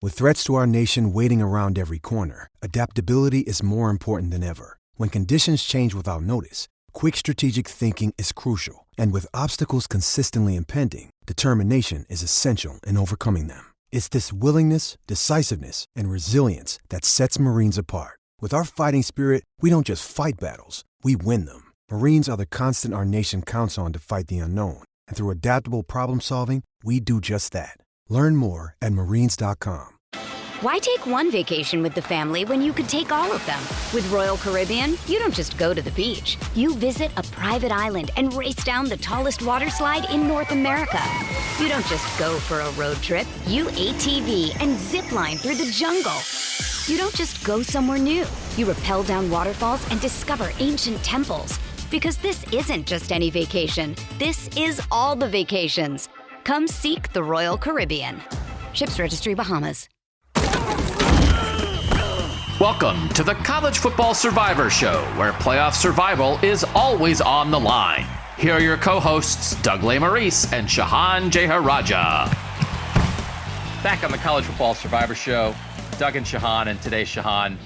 With threats to our nation waiting around every corner, adaptability is more important than ever. When conditions change without notice, quick strategic thinking is crucial. And with obstacles consistently impending, determination is essential in overcoming them. It's this willingness, decisiveness, and resilience that sets Marines apart. With our fighting spirit, we don't just fight battles, we win them. Marines are the constant our nation counts on to fight the unknown. And through adaptable problem solving, we do just that. Learn more at Marines.com. Why take one vacation with the family when you could take all of them? With Royal Caribbean, you don't just go to the beach. You visit a private island and race down the tallest water slide in North America. You don't just go for a road trip. You ATV and zip line through the jungle. You don't just go somewhere new. You rappel down waterfalls and discover ancient temples. Because this isn't just any vacation. This is all the vacations. Come seek the Royal Caribbean. Ships Registry, Bahamas. Welcome to the College Football Survivor Show, where playoff survival is always on the line. Here are your co-hosts, Doug Lesmerises and Shehan Jeyarajah. Back on the College Football Survivor Show, Doug and Shehan, and today, Shehan,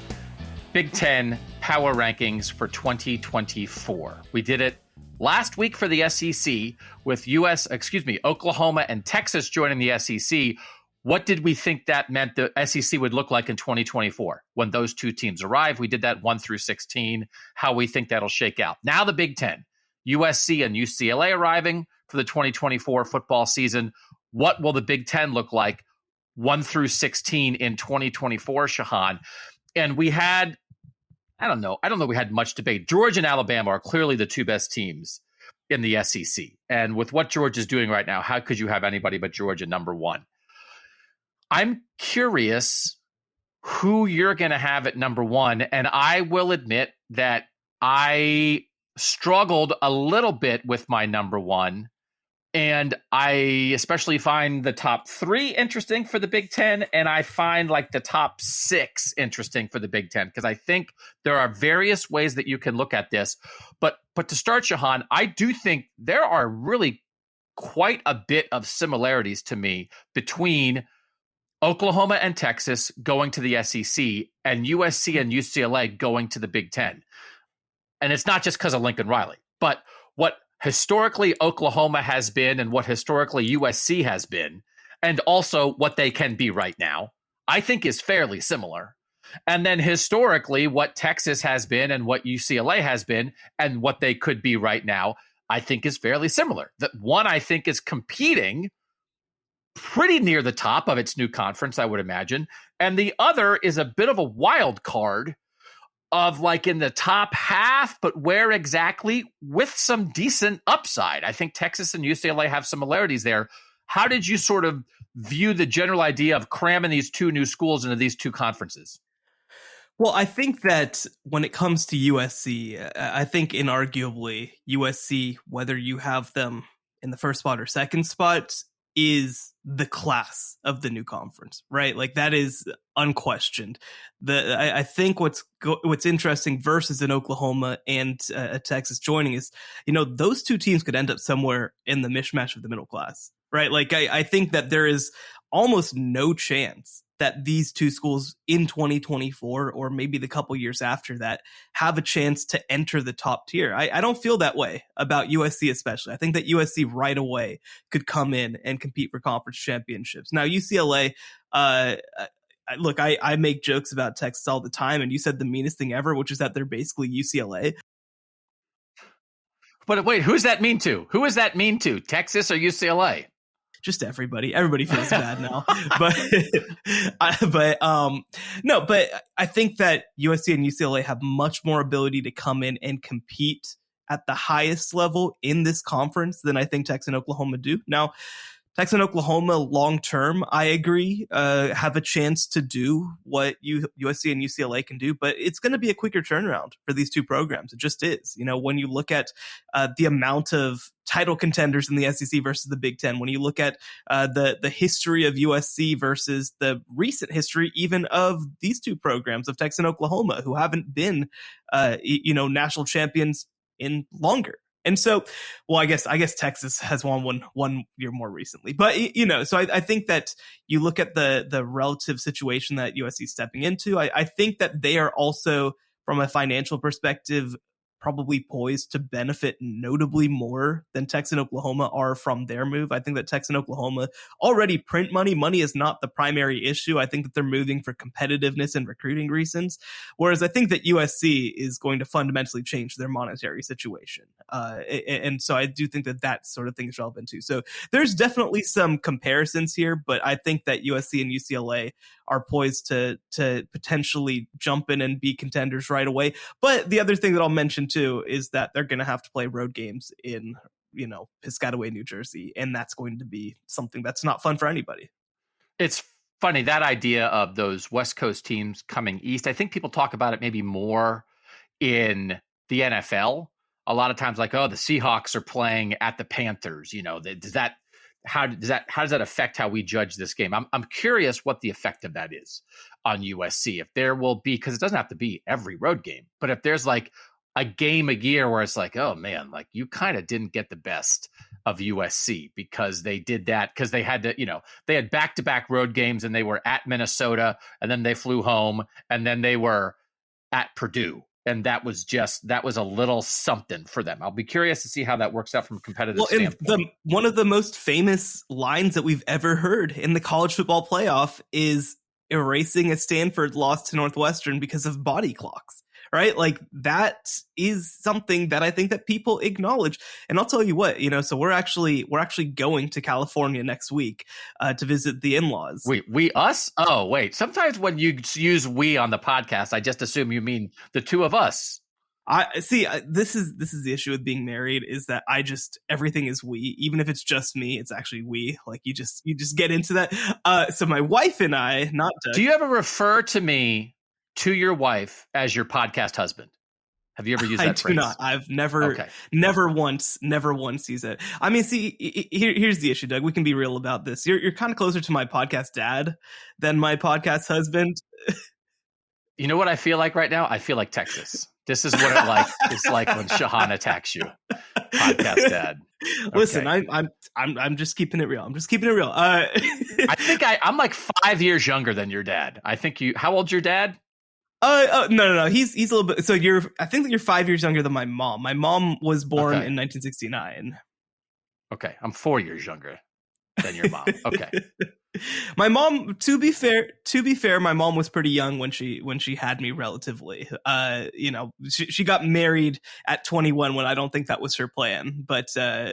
Big Ten Power Rankings for 2024. We did it last week for the SEC with Oklahoma and Texas joining the SEC. What did we think that meant the SEC would look like in 2024 when those two teams arrive? We did that 1 through 16, how we think that'll shake out. Now the Big Ten, USC and UCLA arriving for the 2024 football season. What will the Big Ten look like 1 through 16 in 2024, Shehan? And we had, I don't know we had much debate. Georgia and Alabama are clearly the two best teams in the SEC. And with what Georgia's doing right now, how could you have anybody but Georgia number one? I'm curious who you're going to have at number one. And I will admit that I struggled a little bit with my number one. And I especially find the top three interesting for the Big Ten. And I find like the top six interesting for the Big Ten, because I think there are various ways that you can look at this. But to start, Shehan, I do think there are really quite a bit of similarities to me between Oklahoma and Texas going to the SEC and USC and UCLA going to the Big Ten. And it's not just because of Lincoln Riley, but what historically Oklahoma has been and what historically USC has been, and also what they can be right now, I think is fairly similar. And then historically what Texas has been and what UCLA has been and what they could be right now, I think is fairly similar. That one, I think, is competing pretty near the top of its new conference, I would imagine. And the other is a bit of a wild card of like in the top half, but where exactly, with some decent upside. I think Texas and UCLA have similarities there. How did you sort of view the general idea of cramming these two new schools into these two conferences? Well, I think that when it comes to USC, I think inarguably USC, whether you have them in the first spot or second spot, is the class of the new conference, right? Like that is unquestioned. I think what's interesting versus in Oklahoma and Texas joining is, those two teams could end up somewhere in the mishmash of the middle class, right? Like I think that there is almost no chance that these two schools in 2024 or maybe the couple years after that have a chance to enter the top tier. I don't feel that way about USC especially. I think that USC right away could come in and compete for conference championships. Now, UCLA, look, I make jokes about Texas all the time, and you said the meanest thing ever, which is that they're basically UCLA. But wait, who's that mean to? Who is that mean to? Texas or UCLA? Just everybody. Everybody feels bad now. But I think that USC and UCLA have much more ability to come in and compete at the highest level in this conference than I think Texas and Oklahoma do. Now, Texas and Oklahoma long term, I agree, have a chance to do what USC and UCLA can do, but it's going to be a quicker turnaround for these two programs. It just is. When you look at the amount of title contenders in the SEC versus the Big Ten, when you look at the history of USC versus the recent history even of these two programs of Texas and Oklahoma, who haven't been national champions in longer And so, well, I guess Texas has won one year more recently, but so I think that you look at the relative situation that USC is stepping into. I think that they are also, from a financial perspective, probably poised to benefit notably more than Texas and Oklahoma are from their move. I think that Texas and Oklahoma already print money. Money is not the primary issue. I think that they're moving for competitiveness and recruiting reasons. Whereas I think that USC is going to fundamentally change their monetary situation. And so I do think that that sort of thing is relevant too. So there's definitely some comparisons here, but I think that USC and UCLA are poised to potentially jump in and be contenders right away. But the other thing that I'll mention too is that they're going to have to play road games in, Piscataway, New Jersey. And that's going to be something that's not fun for anybody. It's funny, that idea of those West Coast teams coming east. I think people talk about it maybe more in the NFL. A lot of times, like, the Seahawks are playing at the Panthers. How does that affect how we judge this game? I'm curious what the effect of that is on USC. If there will be, because it doesn't have to be every road game, but if there's like a game a year where it's like, oh man, like you kind of didn't get the best of USC because they did that because they had to, they had back-to-back road games and they were at Minnesota and then they flew home and then they were at Purdue. And that was a little something for them. I'll be curious to see how that works out from a competitive standpoint. One of the most famous lines that we've ever heard in the college football playoff is erasing a Stanford loss to Northwestern because of body clocks, right? Like that is something that I think that people acknowledge. And I'll tell you what, so we're actually going to California next week to visit the in-laws. Wait, us? Oh, wait. Sometimes when you use we on the podcast, I just assume you mean the two of us. I see. This is the issue with being married is that everything is we. Even if it's just me, it's actually we. Like you just get into that. So my wife and I, not Doug. Do you ever refer to your wife as your podcast husband? Have you ever used that phrase? I do not. I've never once used it. I mean, see, here's the issue, Doug. We can be real about this. You're kind of closer to my podcast dad than my podcast husband. You know what I feel like right now? I feel like Texas. This is what it's like when Shehan attacks you, podcast dad. Okay. Listen, I'm just keeping it real. I'm just keeping it real. I think I'm like 5 years younger than your dad. I think how old's your dad? No. He's a little bit. So I think that you're 5 years younger than my mom. My mom was born in 1969. Okay, I'm 4 years younger than your mom. Okay. My mom, to be fair, my mom was pretty young when she had me relatively. She got married at 21 when I don't think that was her plan, but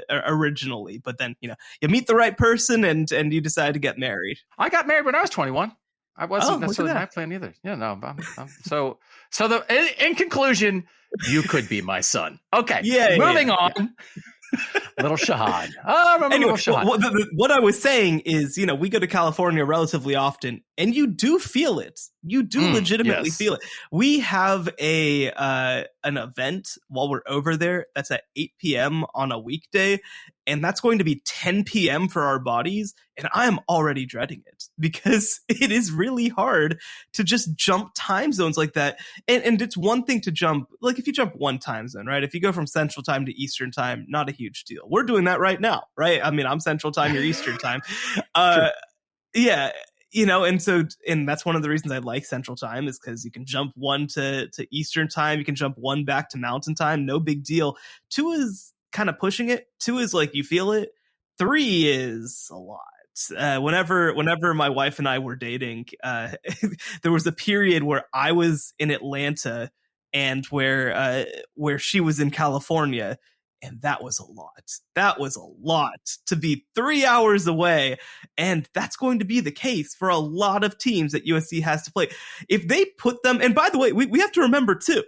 originally. But then, you meet the right person and you decide to get married. I got married when I was 21. I wasn't necessarily my plan either. Yeah, no. In conclusion, you could be my son. Okay. Yeah. Moving on. Yeah. Little Shehan. Anyway, little Shehan. What I was saying is, we go to California relatively often, and you do feel it. You do legitimately feel it. We have an event while we're over there that's at 8 p.m. on a weekday, and that's going to be 10 p.m. for our bodies, and I am already dreading it because it is really hard to just jump time zones like that. And it's one thing to jump, like if you jump one time zone, right? If you go from Central Time to Eastern Time, not a huge deal. We're doing that right now, right? I mean, I'm Central Time, you're Eastern Time. Yeah. And that's one of the reasons I like Central Time is because you can jump one to Eastern Time. You can jump one back to Mountain Time. No big deal. 2 is kind of pushing it. 2 is like you feel it. 3 is a lot. Whenever my wife and I were dating, there was a period where I was in Atlanta and where she was in California. And that was a lot. That was a lot to be 3 hours away. And that's going to be the case for a lot of teams that USC has to play. If they put them, and by the way, we have to remember too,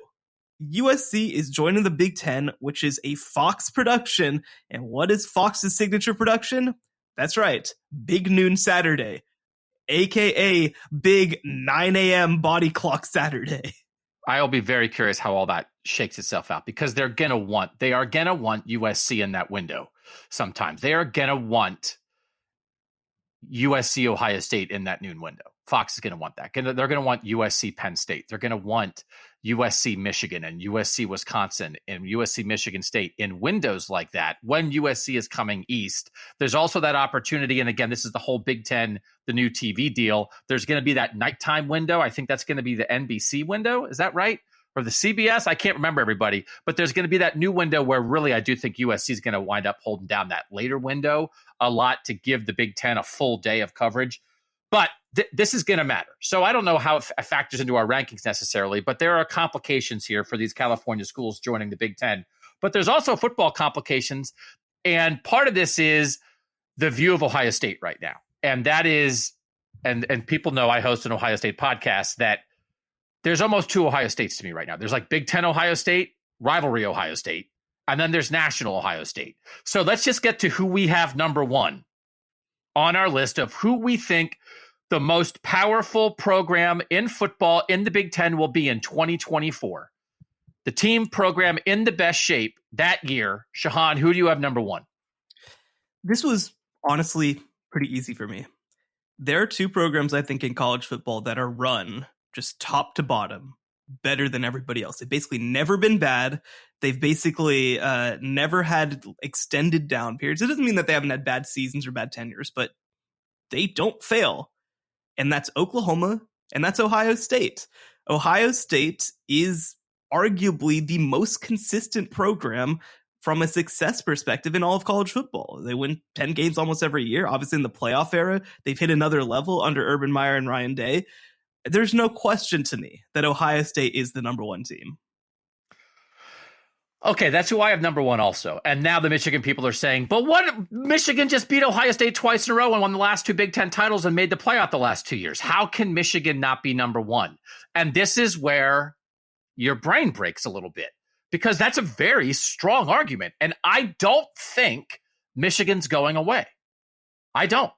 USC is joining the Big Ten, which is a Fox production. And what is Fox's signature production? That's right. Big Noon Saturday, aka Big 9 a.m. Body Clock Saturday. I'll be very curious how all that shakes itself out because they are going to want USC in that window sometimes. They are going to want USC Ohio State in that noon window. Fox is going to want that. They're going to want USC Penn State. They're going to want USC Michigan and USC Wisconsin and USC Michigan State in windows like that when USC is coming east. There's also that opportunity. And again, this is the whole Big Ten, the new TV deal. There's going to be that nighttime window. I think that's going to be the NBC window. Is that right? Or the CBS? I can't remember, everybody. But there's going to be that new window where really I do think USC is going to wind up holding down that later window a lot to give the Big Ten a full day of coverage. But this is going to matter. So I don't know how it factors into our rankings necessarily, but there are complications here for these California schools joining the Big Ten. But there's also football complications. And part of this is the view of Ohio State right now. And that is, and people know I host an Ohio State podcast, that there's almost two Ohio States to me right now. There's like Big Ten Ohio State, rivalry Ohio State, and then there's national Ohio State. So let's just get to who we have number one on our list of who we think the most powerful program in football in the Big Ten will be in 2024. The team program in the best shape that year. Shehan, who do you have number one? This was honestly pretty easy for me. There are two programs I think in college football that are run just top to bottom better than everybody else. They've basically never been bad. They've basically never had extended down periods. It doesn't mean that they haven't had bad seasons or bad tenures, but they don't fail. And that's Oklahoma, and that's Ohio State. Ohio State is arguably the most consistent program from a success perspective in all of college football. They win 10 games almost every year. Obviously, in the playoff era, they've hit another level under Urban Meyer and Ryan Day. There's no question to me that Ohio State is the number one team. Okay, that's who I have number one also. And now the Michigan people are saying, but what? Michigan just beat Ohio State twice in a row and won the last two Big Ten titles and made the playoff the last 2 years. How can Michigan not be number one? And this is where your brain breaks a little bit, because that's a very strong argument. And I don't think Michigan's going away. I don't.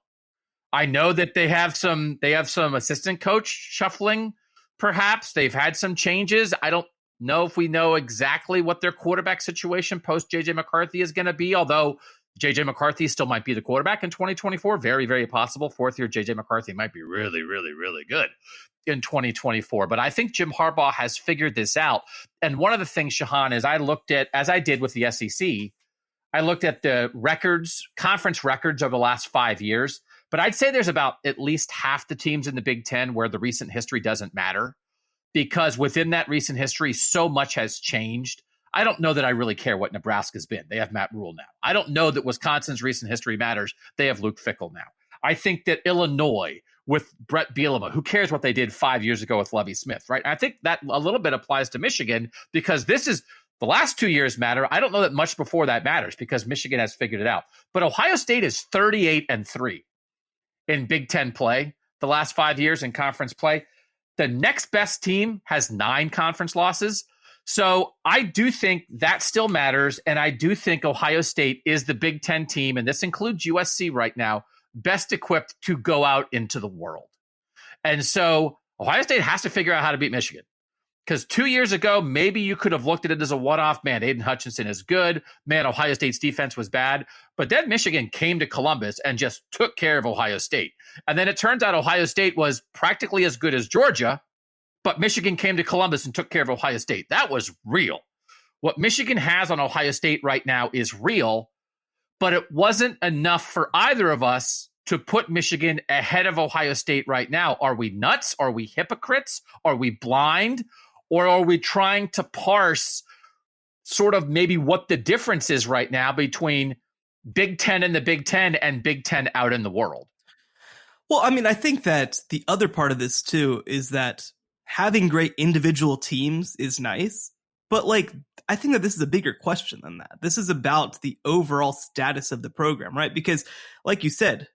I know that they have some assistant coach shuffling, perhaps. They've had some changes. I don't know if we know exactly what their quarterback situation post J.J. McCarthy is going to be, although J.J. McCarthy still might be the quarterback in 2024. Very, very possible. Fourth year J.J. McCarthy might be really, really, really good in 2024. But I think Jim Harbaugh has figured this out. And one of the things, Shehan, is I looked at, as I did with the SEC, I looked at the records, conference records over the last 5 years. But I'd say there's about at least half the teams in the Big Ten where the recent history doesn't matter, because within that recent history, so much has changed. I don't know that I really care what Nebraska's been. They have Matt Rule now. I don't know that Wisconsin's recent history matters. They have Luke Fickell now. I think that Illinois with Brett Bielema, who cares what they did 5 years ago with Lovie Smith, right? I think that a little bit applies to Michigan, because this is the last 2 years matter. I don't know that much before that matters, because Michigan has figured it out. But Ohio State is 38-3 in Big Ten play the last 5 years in conference play. The next best team has 9 conference losses. So I do think that still matters. And I do think Ohio State is the Big Ten team, and this includes USC right now, best equipped to go out into the world. And so Ohio State has to figure out how to beat Michigan. Because 2 years ago, maybe you could have looked at it as a one-off. Man, Aiden Hutchinson is good. Man, Ohio State's defense was bad. But then Michigan came to Columbus and just took care of Ohio State. And then it turns out Ohio State was practically as good as Georgia, but Michigan came to Columbus and took care of Ohio State. That was real. What Michigan has on Ohio State right now is real, but it wasn't enough for either of us to put Michigan ahead of Ohio State right now. Are we nuts? Are we hypocrites? Are we blind? Or are we trying to parse sort of maybe what the difference is right now between Big Ten and the Big Ten and Big Ten out in the world? Well, I mean, I think that the other part of this, too, is that having great individual teams is nice. But, like, I think that this is a bigger question than that. This is about the overall status of the program, right? Because, like you said,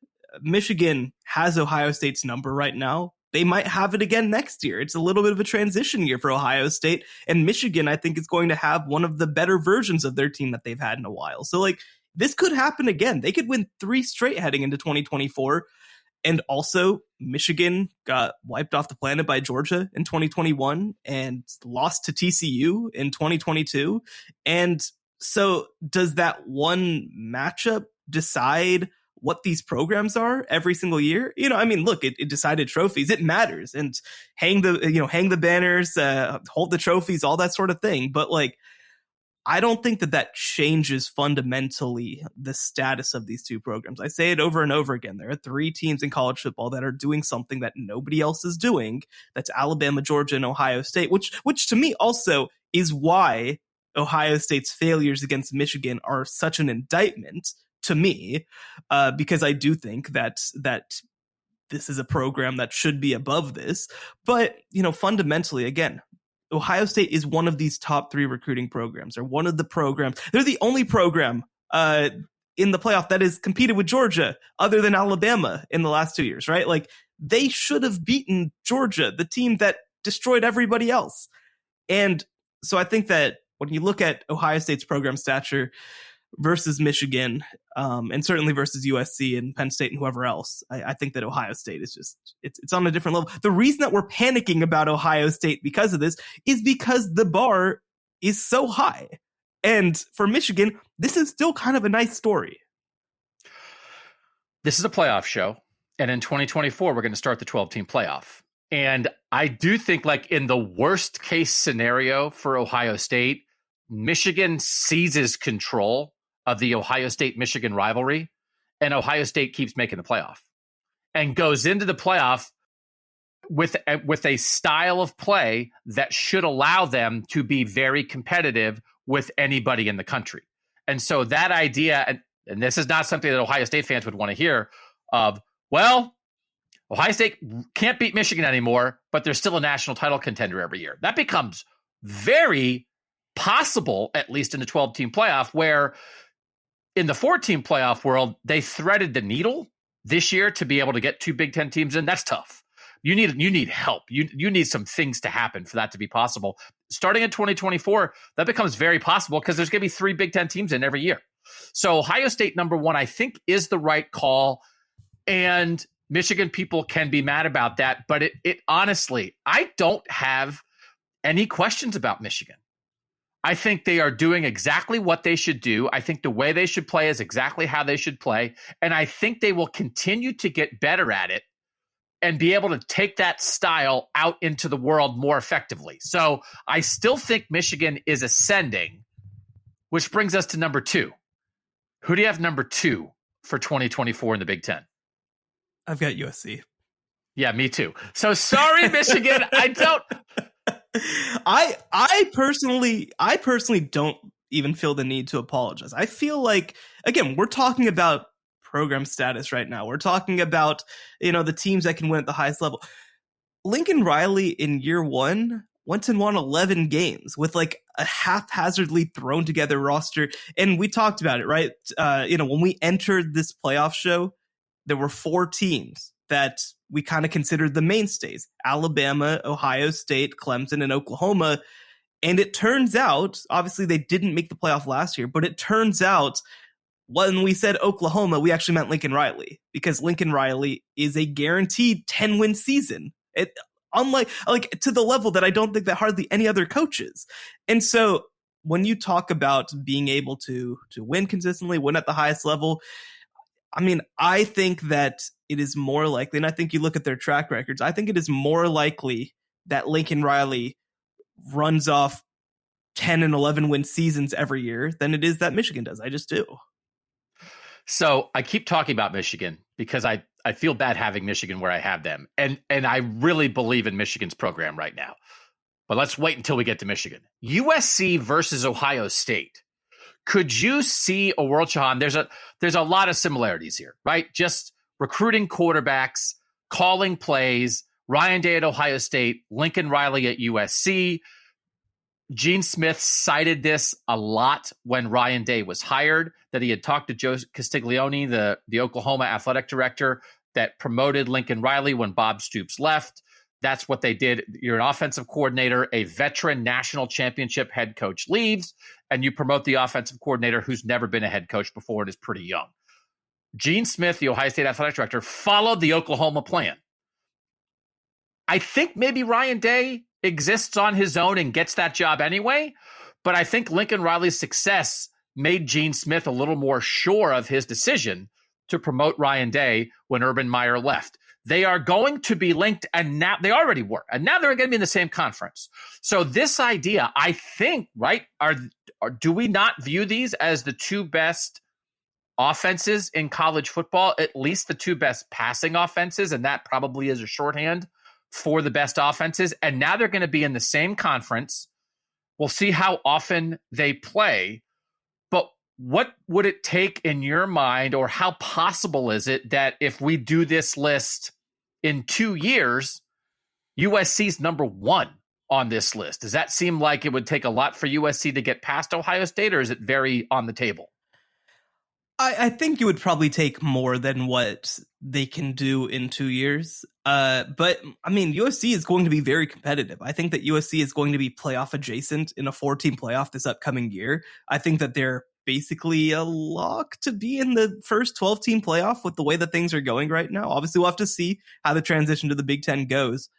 Michigan has Ohio State's number right now. They might have it again next year. It's a little bit of a transition year for Ohio State. And Michigan, I think, is going to have one of the better versions of their team that they've had in a while. So, like, this could happen again. They could win 3 straight heading into 2024. And also, Michigan got wiped off the planet by Georgia in 2021 and lost to TCU in 2022. And so does that one matchup decide what these programs are every single year. I mean, look, it decided trophies. It matters, and hang the banners, hold the trophies, all that sort of thing. But like, I don't think that changes fundamentally the status of these two programs. I say it over and over again. There are 3 teams in college football that are doing something that nobody else is doing. That's Alabama, Georgia, and Ohio State, which to me also is why Ohio State's failures against Michigan are such an indictment to me, because I do think that this is a program that should be above this. But, fundamentally, again, Ohio State is one of these top 3 recruiting programs, or one of the programs. They're the only program in the playoff that has competed with Georgia other than Alabama in the last 2 years, right? Like, they should have beaten Georgia, the team that destroyed everybody else. And so I think that when you look at Ohio State's program stature versus Michigan, and certainly versus USC and Penn State and whoever else, I think that Ohio State is just, it's on a different level. The reason that we're panicking about Ohio State because of this is because the bar is so high. And for Michigan, this is still kind of a nice story. This is a playoff show. And in 2024, we're going to start the 12-team playoff. And I do think, like, in the worst case scenario for Ohio State, Michigan seizes control of the Ohio State-Michigan rivalry, and Ohio State keeps making the playoff and goes into the playoff with a style of play that should allow them to be very competitive with anybody in the country. And so that idea, and this is not something that Ohio State fans would want to hear, of, well, Ohio State can't beat Michigan anymore, but they're still a national title contender every year. That becomes very possible, at least in the 12-team playoff, where in the 4-team playoff world, they threaded the needle this year to be able to get 2 Big Ten teams in. That's tough. You need help. You need some things to happen for that to be possible. Starting in 2024, that becomes very possible because there's going to be 3 Big Ten teams in every year. So Ohio State, number 1, I think is the right call. And Michigan people can be mad about that. But it honestly, I don't have any questions about Michigan. I think they are doing exactly what they should do. I think the way they should play is exactly how they should play. And I think they will continue to get better at it and be able to take that style out into the world more effectively. So I still think Michigan is ascending, which brings us to number 2. Who do you have number 2 for 2024 in the Big Ten? I've got USC. Yeah, me too. So sorry, Michigan. I don't... I personally don't even feel the need to apologize. I feel like, again, we're talking about program status right now. We're talking about, the teams that can win at the highest level. Lincoln Riley in year 1 went and won 11 games with like a haphazardly thrown together roster. And we talked about it, right? When we entered this playoff show, there were 4 teams that we kind of considered the mainstays: Alabama, Ohio State, Clemson, and Oklahoma. And it turns out, obviously they didn't make the playoff last year, but it turns out when we said Oklahoma, we actually meant Lincoln Riley, because Lincoln Riley is a guaranteed 10-win season. Unlike to the level that I don't think that hardly any other coach is. And so when you talk about being able to win consistently, win at the highest level, I mean, I think that it is more likely, and I think you look at their track records, I think it is more likely that Lincoln Riley runs off 10 and 11 win seasons every year than it is that Michigan does. I just do. So I keep talking about Michigan because I feel bad having Michigan where I have them. And I really believe in Michigan's program right now. But let's wait until we get to Michigan. USC versus Ohio State. Could you see a world, Shehan? There's a lot of similarities here, right? Just recruiting quarterbacks, calling plays, Ryan Day at Ohio State, Lincoln Riley at USC. Gene Smith cited this a lot when Ryan Day was hired, that he had talked to Joe Castiglione, the Oklahoma athletic director, that promoted Lincoln Riley when Bob Stoops left. That's what they did. You're an offensive coordinator, a veteran national championship head coach leaves, and you promote the offensive coordinator who's never been a head coach before and is pretty young. Gene Smith, the Ohio State athletic director, followed the Oklahoma plan. I think maybe Ryan Day exists on his own and gets that job anyway, but I think Lincoln Riley's success made Gene Smith a little more sure of his decision to promote Ryan Day when Urban Meyer left. They are going to be linked, and now they already were, and now they're going to be in the same conference. So this idea, I think, right, do we not view these as the two best offenses in college football, at least the two best passing offenses, and that probably is a shorthand for the best offenses, and now they're going to be in the same conference. We'll see how often they play, but what would it take in your mind, or how possible is it that if we do this list in 2 years, USC's number one on this list? Does that seem like it would take a lot for USC to get past Ohio State, or is it very on the table? I think it would probably take more than what they can do in 2 years. But I mean, USC is going to be very competitive. I think that USC is going to be playoff adjacent in a 4-team playoff this upcoming year. I think that they're basically a lock to be in the first 12-team playoff with the way that things are going right now. Obviously, we'll have to see how the transition to the Big Ten goes.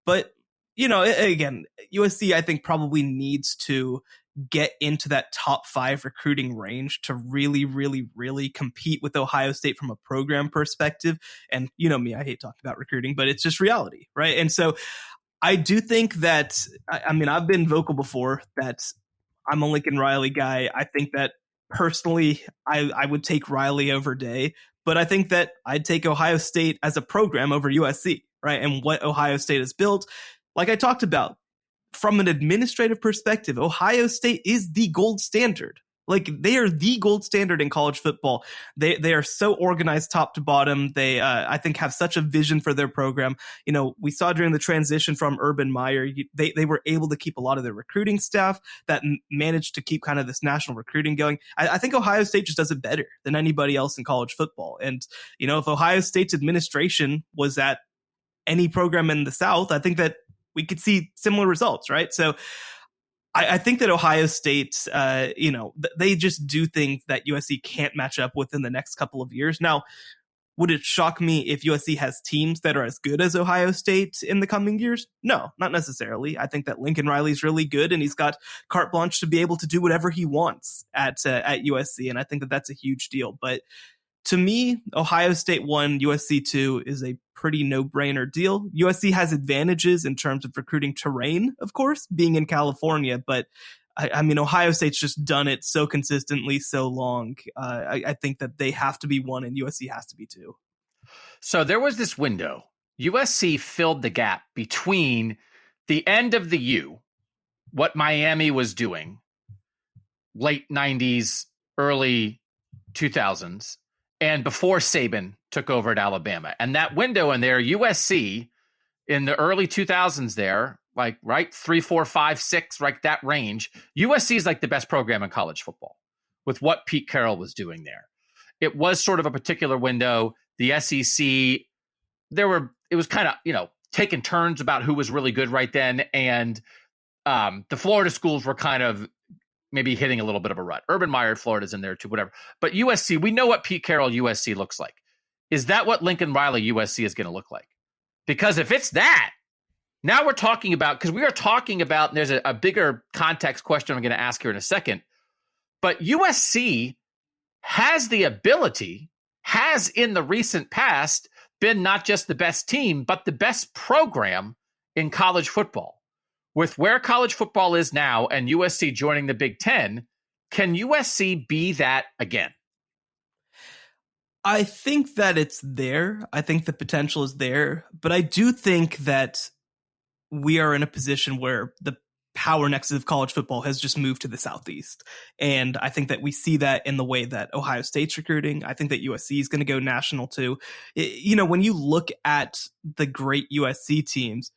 But, you know, again, USC, I think, probably needs to get into that top 5 recruiting range to really, really, really compete with Ohio State from a program perspective. And you know me, I hate talking about recruiting, but it's just reality, right? And so I do think that, I mean, I've been vocal before that I'm a Lincoln Riley guy. I think that personally, I would take Riley over Day, but I think that I'd take Ohio State as a program over USC, right? And what Ohio State has built, like I talked about, from an administrative perspective, Ohio State is the gold standard. Like, they are the gold standard in college football. They are so organized top to bottom. They, I think, have such a vision for their program. You know, we saw during the transition from Urban Meyer, they were able to keep a lot of their recruiting staff that managed to keep kind of this national recruiting going. I think Ohio State just does it better than anybody else in college football. And, you know, if Ohio State's administration was at any program in the South, I think that we could see similar results, right? So I think that Ohio State, you know, they just do things that USC can't match up with in the next couple of years. Now, would it shock me if USC has teams that are as good as Ohio State in the coming years? No, not necessarily. I think that Lincoln Riley's really good, and he's got carte blanche to be able to do whatever he wants at USC, and I think that that's a huge deal. But to me, Ohio State 1, USC 2 is a pretty no-brainer deal. USC has advantages in terms of recruiting terrain, of course, being in California, but I mean, Ohio State's just done it so consistently, so long. I think that they have to be 1 and USC has to be 2. So there was this window. USC filled the gap between the end of the U, what Miami was doing, late 90s, early 2000s, and before Saban took over at Alabama. And that window in there, USC in the early 2000s there, like right 3, 4, 5, 6, like that range, USC is like the best program in college football with what Pete Carroll was doing there. It was sort of a particular window. The SEC, it was kind of, you know, taking turns about who was really good right then. And the Florida schools were kind of maybe hitting a little bit of a rut. Urban Meyer, Florida's in there too, whatever. But USC, we know what Pete Carroll USC looks like. Is that what Lincoln Riley USC is going to look like? Because if it's that, now we're talking about, because we are talking about, and there's a bigger context question I'm going to ask here in a second, but USC has the ability, has in the recent past been not just the best team, but the best program in college football. With where college football is now and USC joining the Big Ten, can USC be that again? I think that it's there. I think the potential is there. But I do think that we are in a position where the power nexus of college football has just moved to the Southeast. And I think that we see that in the way that Ohio State's recruiting. I think that USC is going to go national too. You know, when you look at the great USC teams,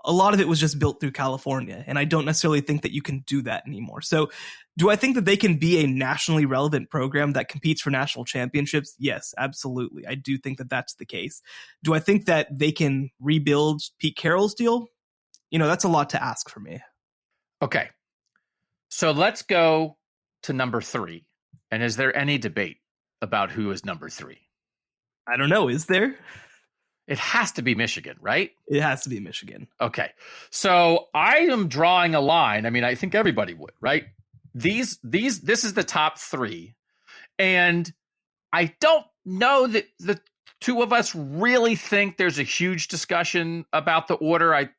a lot of it was just built through California, and I don't necessarily think that you can do that anymore. So do I think that they can be a nationally relevant program that competes for national championships? Yes, absolutely. I do think that that's the case. Do I think that they can rebuild Pete Carroll's deal? You know, that's a lot to ask for me. Okay. So let's go to number 3. And is there any debate about who is number 3? I don't know. Is there? It has to be Michigan, right? It has to be Michigan. Okay. So I am drawing a line. I mean, I think everybody would, right? This is the top 3. And I don't know that the two of us really think there's a huge discussion about the order.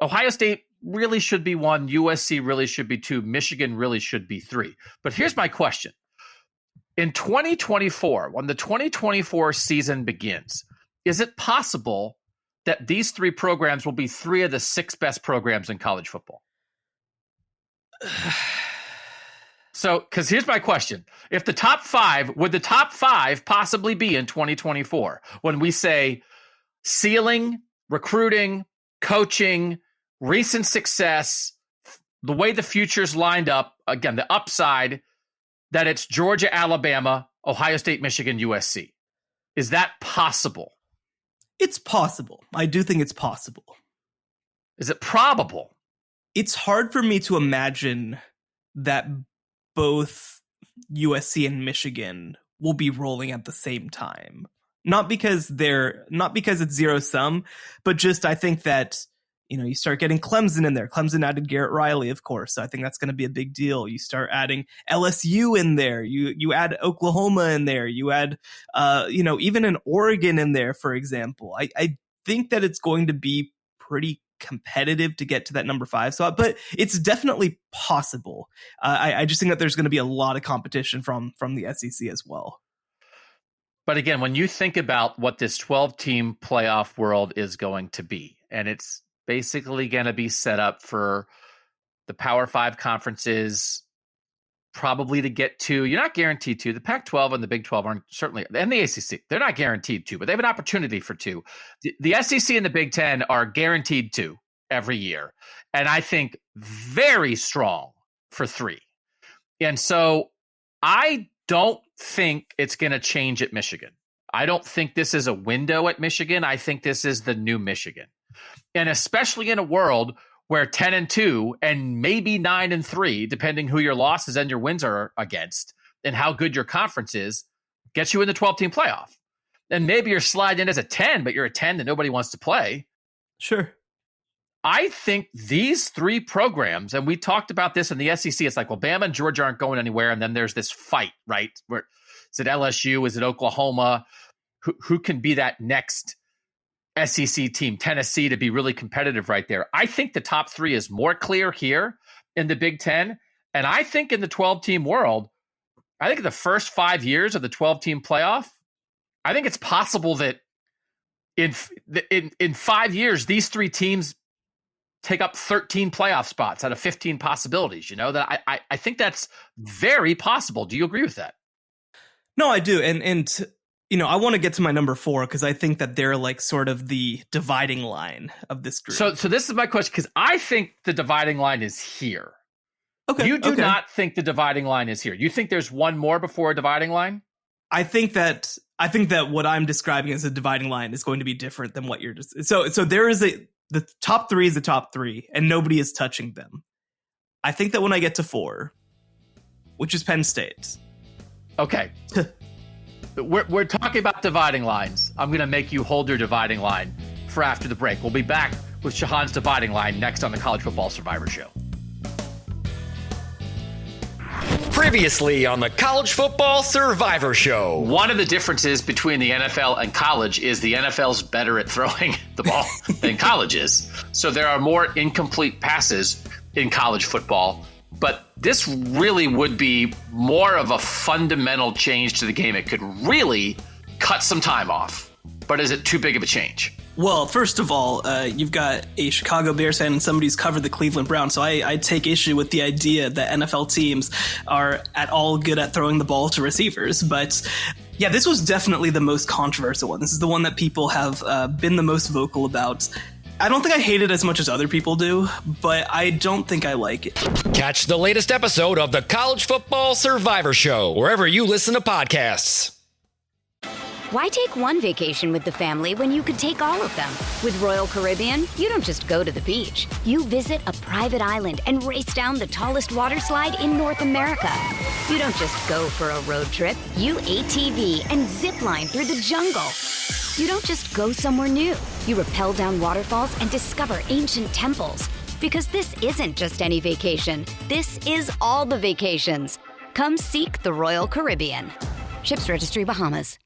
Ohio State really should be 1, USC really should be 2, Michigan really should be 3. But here's my question. In 2024, when the 2024 season begins, is it possible that these 3 programs will be 3 of the 6 best programs in college football? So, because here's my question. If the top 5, would the top 5 possibly be in 2024 when we say ceiling, recruiting, coaching, recent success, the way the future's lined up, again, the upside, that it's Georgia, Alabama, Ohio State, Michigan, USC. Is that possible? It's possible. I do think it's possible. Is it probable? It's hard for me to imagine that both USC and Michigan will be rolling at the same time. Not because it's zero sum, but just I think that, you start getting Clemson in there. Clemson added Garrett Riley, of course. So I think that's going to be a big deal. You start adding LSU in there. You add Oklahoma in there. You add, even an Oregon in there, for example. I think that it's going to be pretty competitive to get to that number 5 spot, but it's definitely possible. I just think that there's going to be a lot of competition from the SEC as well. But again, when you think about what this 12-team playoff world is going to be, and it's basically going to be set up for the Power 5 conferences probably to get to, you're not guaranteed to. The Pac-12 and the Big 12 aren't certainly, and the ACC, they're not guaranteed to, but they have an opportunity for 2. The SEC and the Big 10 are guaranteed to every year. And I think very strong for 3. And so I don't think it's going to change at Michigan. I don't think this is a window at Michigan. I think this is the new Michigan. And especially in a world where 10-2 and maybe 9-3, depending who your losses and your wins are against and how good your conference is, gets you in the 12-team playoff. And maybe you're sliding in as a 10, but you're a 10 that nobody wants to play. Sure. I think these 3 programs, and we talked about this in the SEC, it's like, well, Bama and Georgia aren't going anywhere. And then there's this fight, right? Where is it LSU? Is it Oklahoma? Who can be that next SEC team, Tennessee, to be really competitive right there? I think the top 3 is more clear here in the Big 10. And I think in the 12-team world, I think in the first 5 years of the 12-team playoff, I think it's possible that in 5 years, these 3 teams take up 13 playoff spots out of 15 possibilities. That I think that's very possible. Do you agree with that? No, I do. And I want to get to my number 4 because I think that they're like sort of the dividing line of this group. So this is my question, because I think the dividing line is here. Okay. You do not think the dividing line is here. You think there's one more before a dividing line? I think that what I'm describing as a dividing line is going to be different than what you're just. So there is the top 3 is the top 3, and nobody is touching them. I think that when I get to 4, which is Penn State. Okay. We're talking about dividing lines. I'm going to make you hold your dividing line for after the break. We'll be back with Shehan's dividing line next on the College Football Survivor Show. Previously on the College Football Survivor Show. One of the differences between the NFL and college is the NFL's better at throwing the ball than college is. So there are more incomplete passes in college football. But this really would be more of a fundamental change to the game. It could really cut some time off. But is it too big of a change? Well, first of all, you've got a Chicago Bears fan and somebody who's covered the Cleveland Browns. So I take issue with the idea that NFL teams are at all good at throwing the ball to receivers. But yeah, this was definitely the most controversial one. This is the one that people have been the most vocal about. I don't think I hate it as much as other people do, but I don't think I like it. Catch the latest episode of the College Football Survivor Show wherever you listen to podcasts. Why take one vacation with the family when you could take all of them? With Royal Caribbean, you don't just go to the beach. You visit a private island and race down the tallest water slide in North America. You don't just go for a road trip. You ATV and zip line through the jungle. You don't just go somewhere new. You rappel down waterfalls and discover ancient temples. Because this isn't just any vacation. This is all the vacations. Come seek the Royal Caribbean. Ships Registry, Bahamas.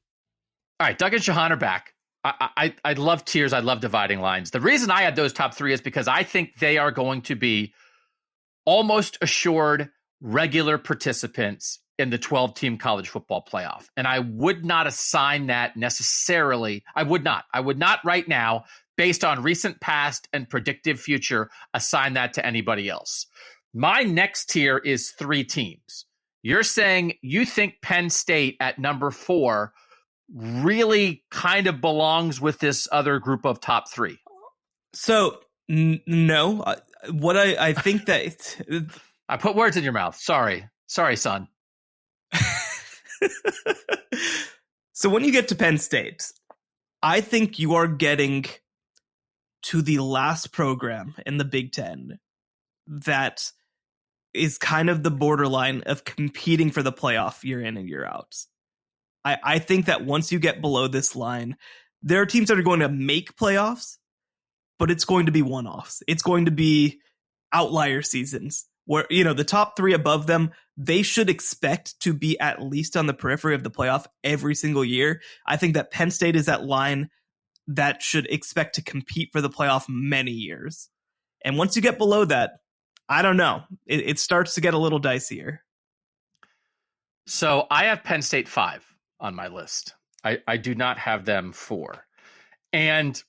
All right, Doug and Shehan are back. I love tiers. I love dividing lines. The reason I had those top three is because I think they are going to be almost assured regular participants in the 12-team college football playoff. And I would not assign that necessarily. I would not right now, based on recent past and predictive future, assign that to anybody else. My next tier is 3 teams. You're saying you think Penn State at number 4 really kind of belongs with this other group of top 3. So, no. What I think that... I put words in your mouth. Sorry, son. So when you get to Penn State, I think you are getting to the last program in the Big Ten that is kind of the borderline of competing for the playoff year in and year out. I think that once you get below this line, there are teams that are going to make playoffs, but it's going to be one-offs. It's going to be outlier seasons where, the top 3 above them, they should expect to be at least on the periphery of the playoff every single year. I think that Penn State is that line that should expect to compete for the playoff many years. And once you get below that, I don't know. It starts to get a little dicier. So I have Penn State 5 on my list. I do not have them 4. And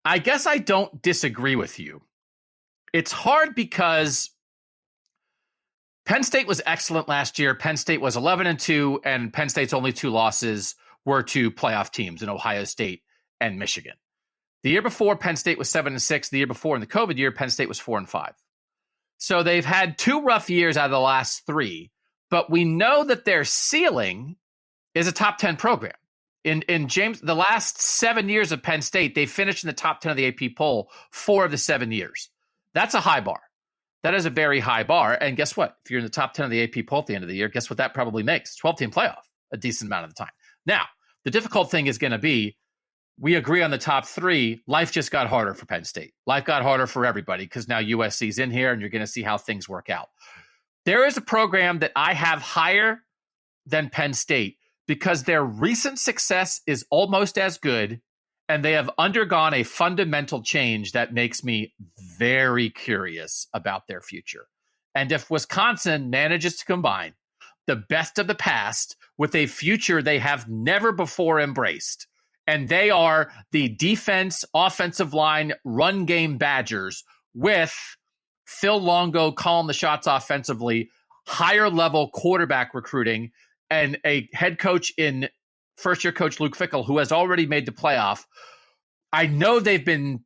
I guess I don't disagree with you. It's hard because Penn State was excellent last year. Penn State was 11-2, and Penn State's only 2 losses were to playoff teams in Ohio State and Michigan. The year before, Penn State was 7-6. The year before, in the COVID year, Penn State was 4-5. So they've had 2 rough years out of the last 3, but we know that their ceiling is a top 10 program. In James, the last 7 years of Penn State, they finished in the top 10 of the AP poll 4 of the 7 years. That's a high bar. That is a very high bar. And guess what? If you're in the top 10 of the AP poll at the end of the year, guess what that probably makes? 12-team playoff, a decent amount of the time. Now, the difficult thing is going to be, we agree on the top 3. Life just got harder for Penn State. Life got harder for everybody because now USC's in here and you're going to see how things work out. There is a program that I have higher than Penn State because their recent success is almost as good, and they have undergone a fundamental change that makes me very curious about their future. And if Wisconsin manages to combine the best of the past with a future they have never before embraced, and they are the defense, offensive line, run game Badgers with Phil Longo calling the shots offensively, higher level quarterback recruiting, and a head coach in first-year coach Luke Fickell, who has already made the playoff. I know they've been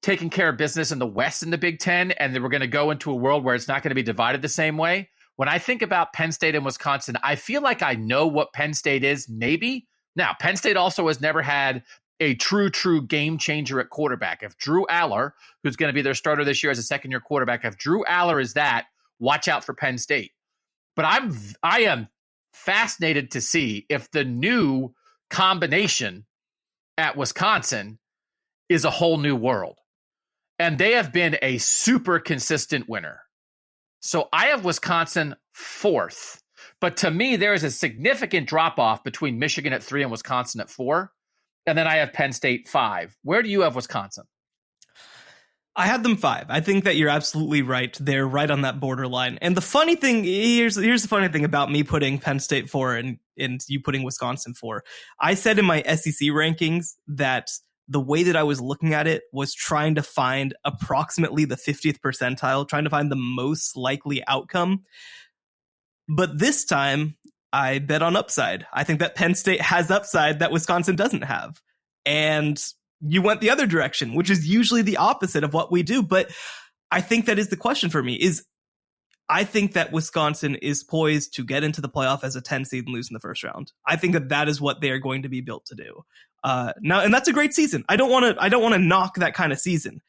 taking care of business in the West in the Big Ten, and they were going to go into a world where it's not going to be divided the same way. When I think about Penn State and Wisconsin, I feel like I know what Penn State is, maybe. Now, Penn State also has never had a true game changer at quarterback. If Drew Aller, who's going to be their starter this year as a second-year quarterback, if Drew Aller is that, watch out for Penn State. But I am fascinated to see if the new combination at Wisconsin is a whole new world. And they have been a super consistent winner. So I have Wisconsin 4th. But to me, there is a significant drop-off between Michigan at 3 and Wisconsin at 4. And then I have Penn State 5. Where do you have Wisconsin? I had them 5. I think that you're absolutely right. They're right on that borderline. And the funny thing, here's the funny thing about me putting Penn State 4 and you putting Wisconsin 4. I said in my SEC rankings that the way that I was looking at it was trying to find approximately the 50th percentile, trying to find the most likely outcome. But this time, I bet on upside. I think that Penn State has upside that Wisconsin doesn't have. And you went the other direction, which is usually the opposite of what we do. But I think that is the question for me, is I think that Wisconsin is poised to get into the playoff as a 10 seed and lose in the first round. I think that is what they are going to be built to do. Now, and that's a great season. I don't want to knock that kind of season.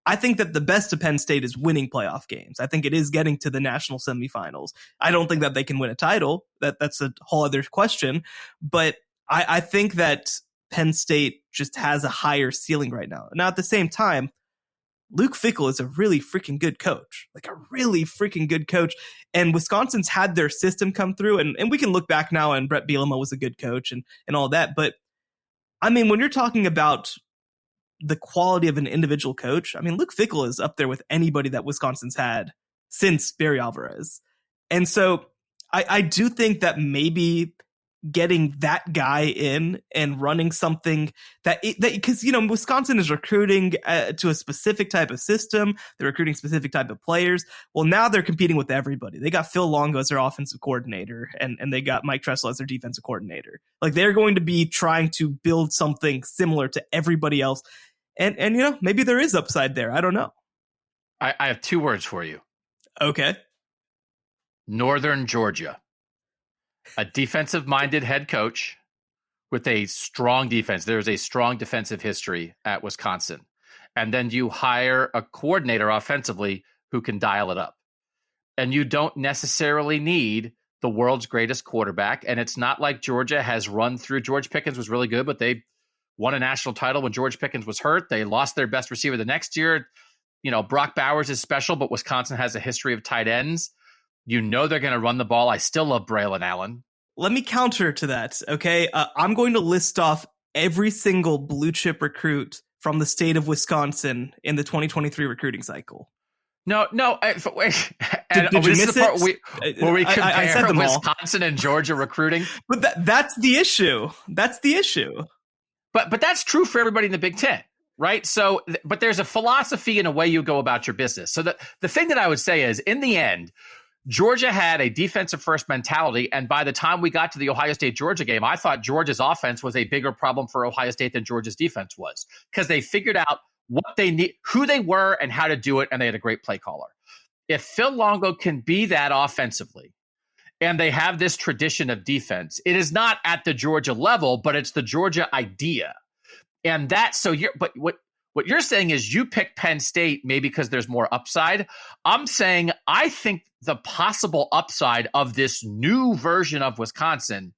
I think that the best of Penn State is winning playoff games. I think it is getting to the national semifinals. I don't think that they can win a title. That's a whole other question. But I think that Penn State just has a higher ceiling right now. Now, at the same time, Luke Fickell is a really freaking good coach, like a really freaking good coach. And Wisconsin's had their system come through, and we can look back now, and Brett Bielema was a good coach and all that. But I mean, when you're talking about the quality of an individual coach, I mean, Luke Fickell is up there with anybody that Wisconsin's had since Barry Alvarez. And so I do think that maybe getting that guy in and running something that because, you know, Wisconsin is recruiting to a specific type of system. They're recruiting specific type of players. Well, now they're competing with everybody. They got Phil Longo as their offensive coordinator, and they got Mike Tressel as their defensive coordinator. Like, they're going to be trying to build something similar to everybody else. And you know, maybe there is upside there. I don't know. I have 2 words for you. Okay. Northern Georgia. A defensive-minded head coach with a strong defense. There's a strong defensive history at Wisconsin. And then you hire a coordinator offensively who can dial it up. And you don't necessarily need the world's greatest quarterback. And it's not like Georgia has run through. George Pickens was really good, but they won a national title when George Pickens was hurt. They lost their best receiver the next year. You know, Brock Bowers is special, but Wisconsin has a history of tight ends. You know they're going to run the ball. I still love Braylon Allen. Let me counter to that, okay? I'm going to list off every single blue chip recruit from the state of Wisconsin in the 2023 recruiting cycle. No. Did you miss it? Where we compare I said them Wisconsin and Georgia recruiting. But that's the issue. That's the issue. But that's true for everybody in the Big Ten, right? So, but there's a philosophy and a way you go about your business. So the thing that I would say is, in the end, Georgia had a defensive first mentality. And by the time we got to the Ohio State-Georgia game, I thought Georgia's offense was a bigger problem for Ohio State than Georgia's defense was, because they figured out what they need, who they were, and how to do it. And they had a great play caller. If Phil Longo can be that offensively, and they have this tradition of defense, it is not at the Georgia level, but it's the Georgia idea. And what you're saying is you pick Penn State maybe because there's more upside. I'm saying I think the possible upside of this new version of Wisconsin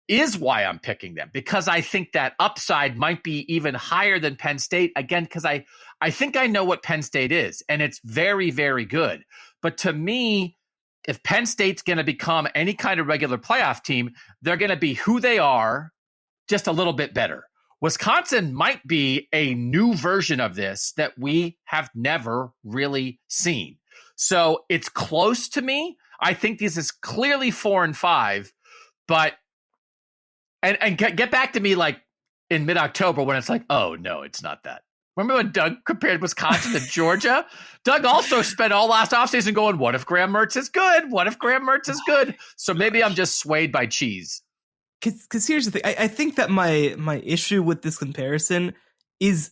is why I'm picking them, because I think that upside might be even higher than Penn State. Again, because I think I know what Penn State is, and it's very, very good. But to me, if Penn State's going to become any kind of regular playoff team, they're going to be who they are, just a little bit better. Wisconsin might be a new version of this that we have never really seen. So it's close to me. I think this is clearly 4 and 5, but and get back to me like in mid-October when it's like, oh no, it's not that. Remember when Doug compared Wisconsin to Georgia? Doug also spent all last offseason going, what if Graham Mertz is good? What if Graham Mertz is good? So maybe I'm just swayed by cheese. Because here's the thing. I think that my issue with this comparison is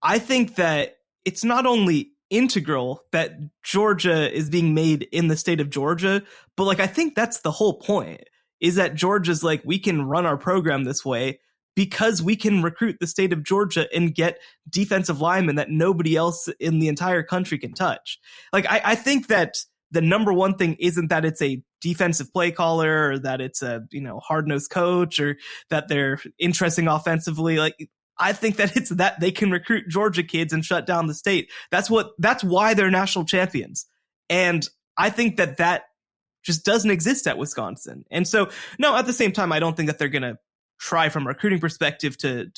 I think that it's not only integral that Georgia is being made in the state of Georgia, but like I think that's the whole point, is that Georgia's like, we can run our program this way because we can recruit the state of Georgia and get defensive linemen that nobody else in the entire country can touch. Like, I think that the number one thing isn't that it's a defensive play caller or that it's a, you know, hard-nosed coach or that they're interesting offensively. Like, I think that it's that they can recruit Georgia kids and shut down the state. That's why they're national champions. And I think that just doesn't exist at Wisconsin. And so, no, at the same time, I don't think that they're going to try from a recruiting perspective to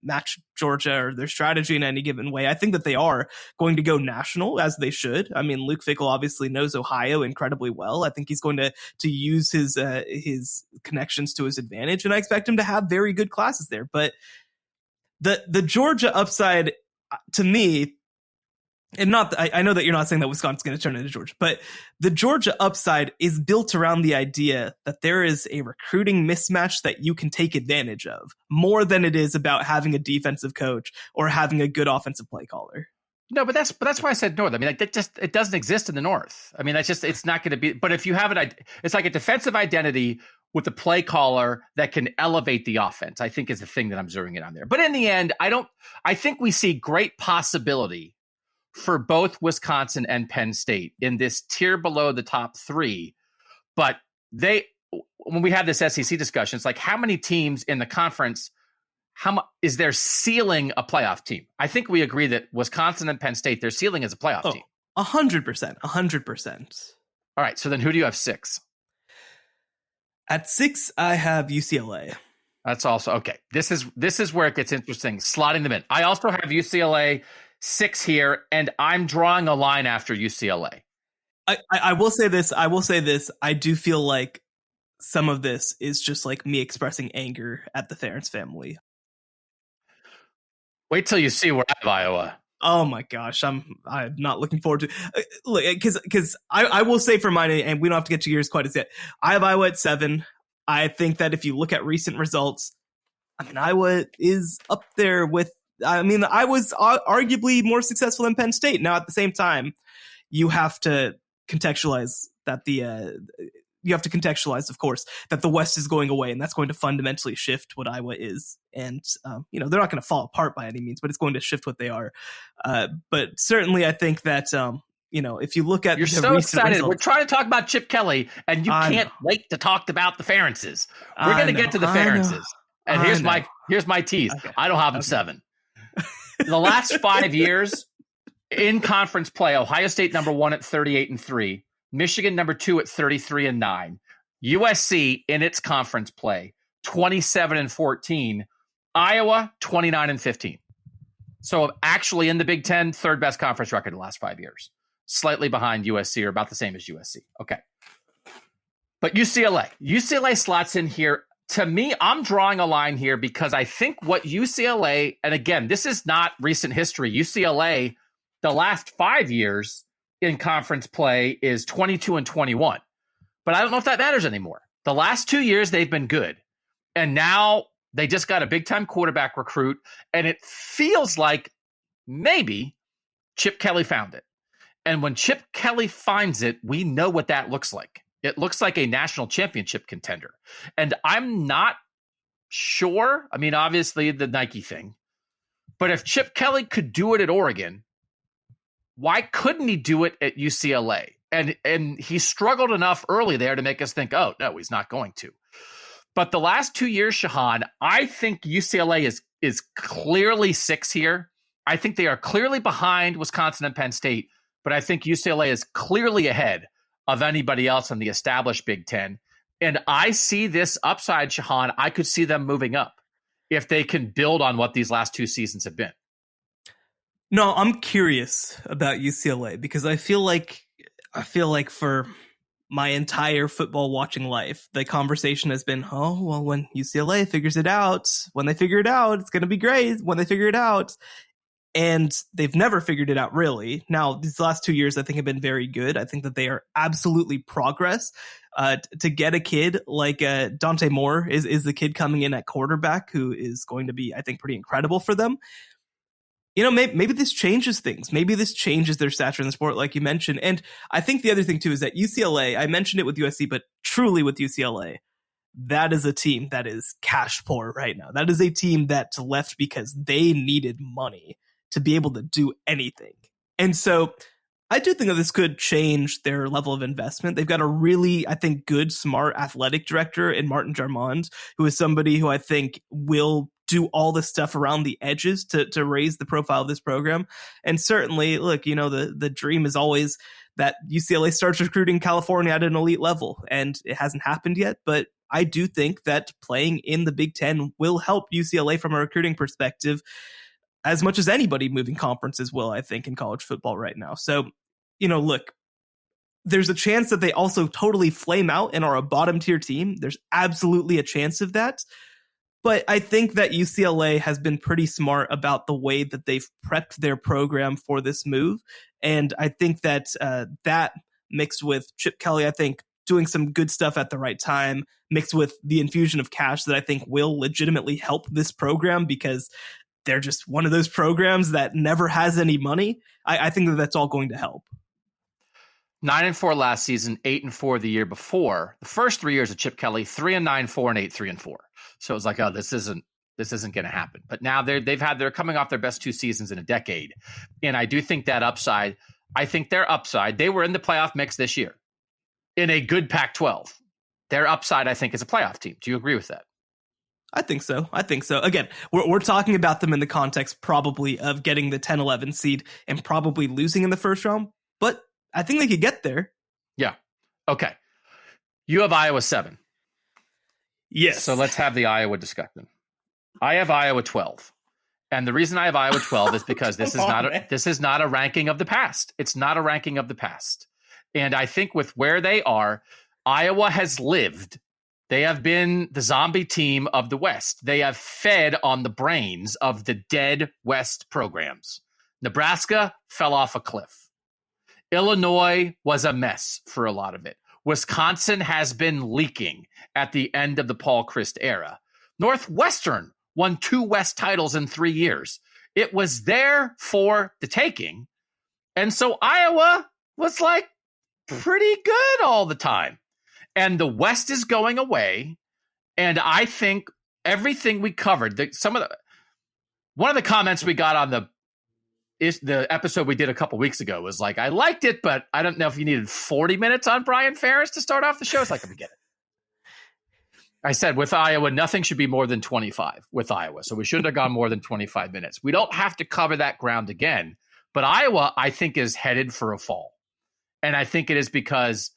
match Georgia or their strategy in any given way. I think that they are going to go national, as they should. I mean, Luke Fickell obviously knows Ohio incredibly well. I think he's going to use his connections to his advantage, and I expect him to have very good classes there. But the Georgia upside, to me, and I know that you're not saying that Wisconsin's going to turn into Georgia, but the Georgia upside is built around the idea that there is a recruiting mismatch that you can take advantage of more than it is about having a defensive coach or having a good offensive play caller. No, but that's why I said North. I mean, like it doesn't exist in the North. I mean, it's not going to be. But if you have it's like a defensive identity with a play caller that can elevate the offense, I think is the thing that I'm zeroing in on there. But in the end, I think we see great possibility for both Wisconsin and Penn State in this tier below the top 3. But when we have this SEC discussion, it's like, how many teams in the conference how much is their ceiling a playoff team? I think we agree that Wisconsin and Penn State, their ceiling is a playoff team. 100%. 100%. All right. So then who do you have 6? At 6, I have UCLA. That's also okay. This is where it gets interesting, slotting them in. I also have UCLA 6 here, and I'm drawing a line after UCLA. I will say this. I do feel like some of this is just like me expressing anger at the Ferentz family. Wait till you see where I have Iowa. Oh my gosh, I'm not looking forward to look, because I will say for mine, and we don't have to get to yours quite as yet. I have Iowa at 7. I think that if you look at recent results, I mean, Iowa is up there with. I mean, Iowa's arguably more successful than Penn State. Now, at the same time, you have to contextualize that of course, that the West is going away, and that's going to fundamentally shift what Iowa is. And, they're not going to fall apart by any means, but it's going to shift what they are. But certainly I think that, if you look at You're the so excited. results, We're trying to talk about Chip Kelly, and you can't wait to talk about the Ferentzes. We're going to get to the Ferentzes. And here's my tease. Okay. I don't have them 7. The last 5 years in conference play, Ohio State number 1 at 38-3. Michigan number 2 at 33-9. USC in its conference play 27-14. Iowa 29-15. So actually in the Big Ten, 3rd best conference record in the last 5 years. Slightly behind USC, or about the same as USC. Okay. But UCLA slots in here. To me, I'm drawing a line here because I think what UCLA, and again, this is not recent history. UCLA, the last 5 years in conference play is 22-21. But I don't know if that matters anymore. The last 2 years, they've been good. And now they just got a big-time quarterback recruit, and it feels like maybe Chip Kelly found it. And when Chip Kelly finds it, we know what that looks like. It looks like a national championship contender. And I'm not sure. I mean, obviously the Nike thing. But if Chip Kelly could do it at Oregon, why couldn't he do it at UCLA? And he struggled enough early there to make us think, oh, no, he's not going to. But the last 2 years, Shehan, I think UCLA is clearly 6 here. I think they are clearly behind Wisconsin and Penn State. But I think UCLA is clearly ahead of anybody else in the established Big Ten. And I see this upside, Shehan. I could see them moving up if they can build on what these last 2 seasons have been. No, I'm curious about UCLA because I feel like for my entire football watching life, the conversation has been, oh, well, when UCLA figures it out, when they figure it out, it's going to be great when they figure it out. And they've never figured it out, really. Now, these last 2 years, I think, have been very good. I think that they are absolutely progress. To get a kid like Dante Moore is the kid coming in at quarterback who is going to be, I think, pretty incredible for them. Maybe this changes things. Maybe this changes their stature in the sport, like you mentioned. And I think the other thing, too, is that UCLA, I mentioned it with USC, but truly with UCLA, that is a team that is cash poor right now. That is a team that's left because they needed money to be able to do anything. And so I do think that this could change their level of investment. They've got a really, I think, good, smart athletic director in Martin Jarmond, who is somebody who I think will do all the stuff around the edges to raise the profile of this program. And certainly, look, the dream is always that UCLA starts recruiting California at an elite level, and it hasn't happened yet. But I do think that playing in the Big Ten will help UCLA from a recruiting perspective as much as anybody moving conferences will, I think, in college football right now. So, look, there's a chance that they also totally flame out and are a bottom tier team. There's absolutely a chance of that. But I think that UCLA has been pretty smart about the way that they've prepped their program for this move. And I think that that mixed with Chip Kelly, I think, doing some good stuff at the right time, mixed with the infusion of cash that I think will legitimately help this program because they're just one of those programs that never has any money. I think that that's all going to help. 9-4 last season, 8-4 the year before. The first 3 years of Chip Kelly, 3-9, 4-8, 3-4. So it was like, oh, this isn't going to happen. But now they're coming off their best 2 seasons in a decade, and I do think that upside. I think their upside. They were in the playoff mix this year, in a good Pac-12. Their upside, I think, is a playoff team. Do you agree with that? I think so. Again, we're talking about them in the context probably of getting the 10-11 seed and probably losing in the first round, but I think they could get there. Yeah. Okay. You have Iowa 7. Yes. So let's have the Iowa discussion. I have Iowa 12. And the reason I have Iowa 12 is because this is not a ranking of the past. It's not a ranking of the past. And I think with where they are, Iowa has lived. They have been the zombie team of the West. They have fed on the brains of the dead West programs. Nebraska fell off a cliff. Illinois was a mess for a lot of it. Wisconsin has been leaking at the end of the Paul Chryst era. Northwestern won 2 West titles in 3 years. It was there for the taking. And so Iowa was like pretty good all the time. And the West is going away. And I think everything we covered, one of the comments we got on the episode we did a couple weeks ago was like, I liked it, but I don't know if you needed 40 minutes on Brian Ferentz to start off the show. It's like, let me get it. I said with Iowa, nothing should be more than 25 with Iowa. So we shouldn't have gone more than 25 minutes. We don't have to cover that ground again. But Iowa, I think, is headed for a fall. And I think it is because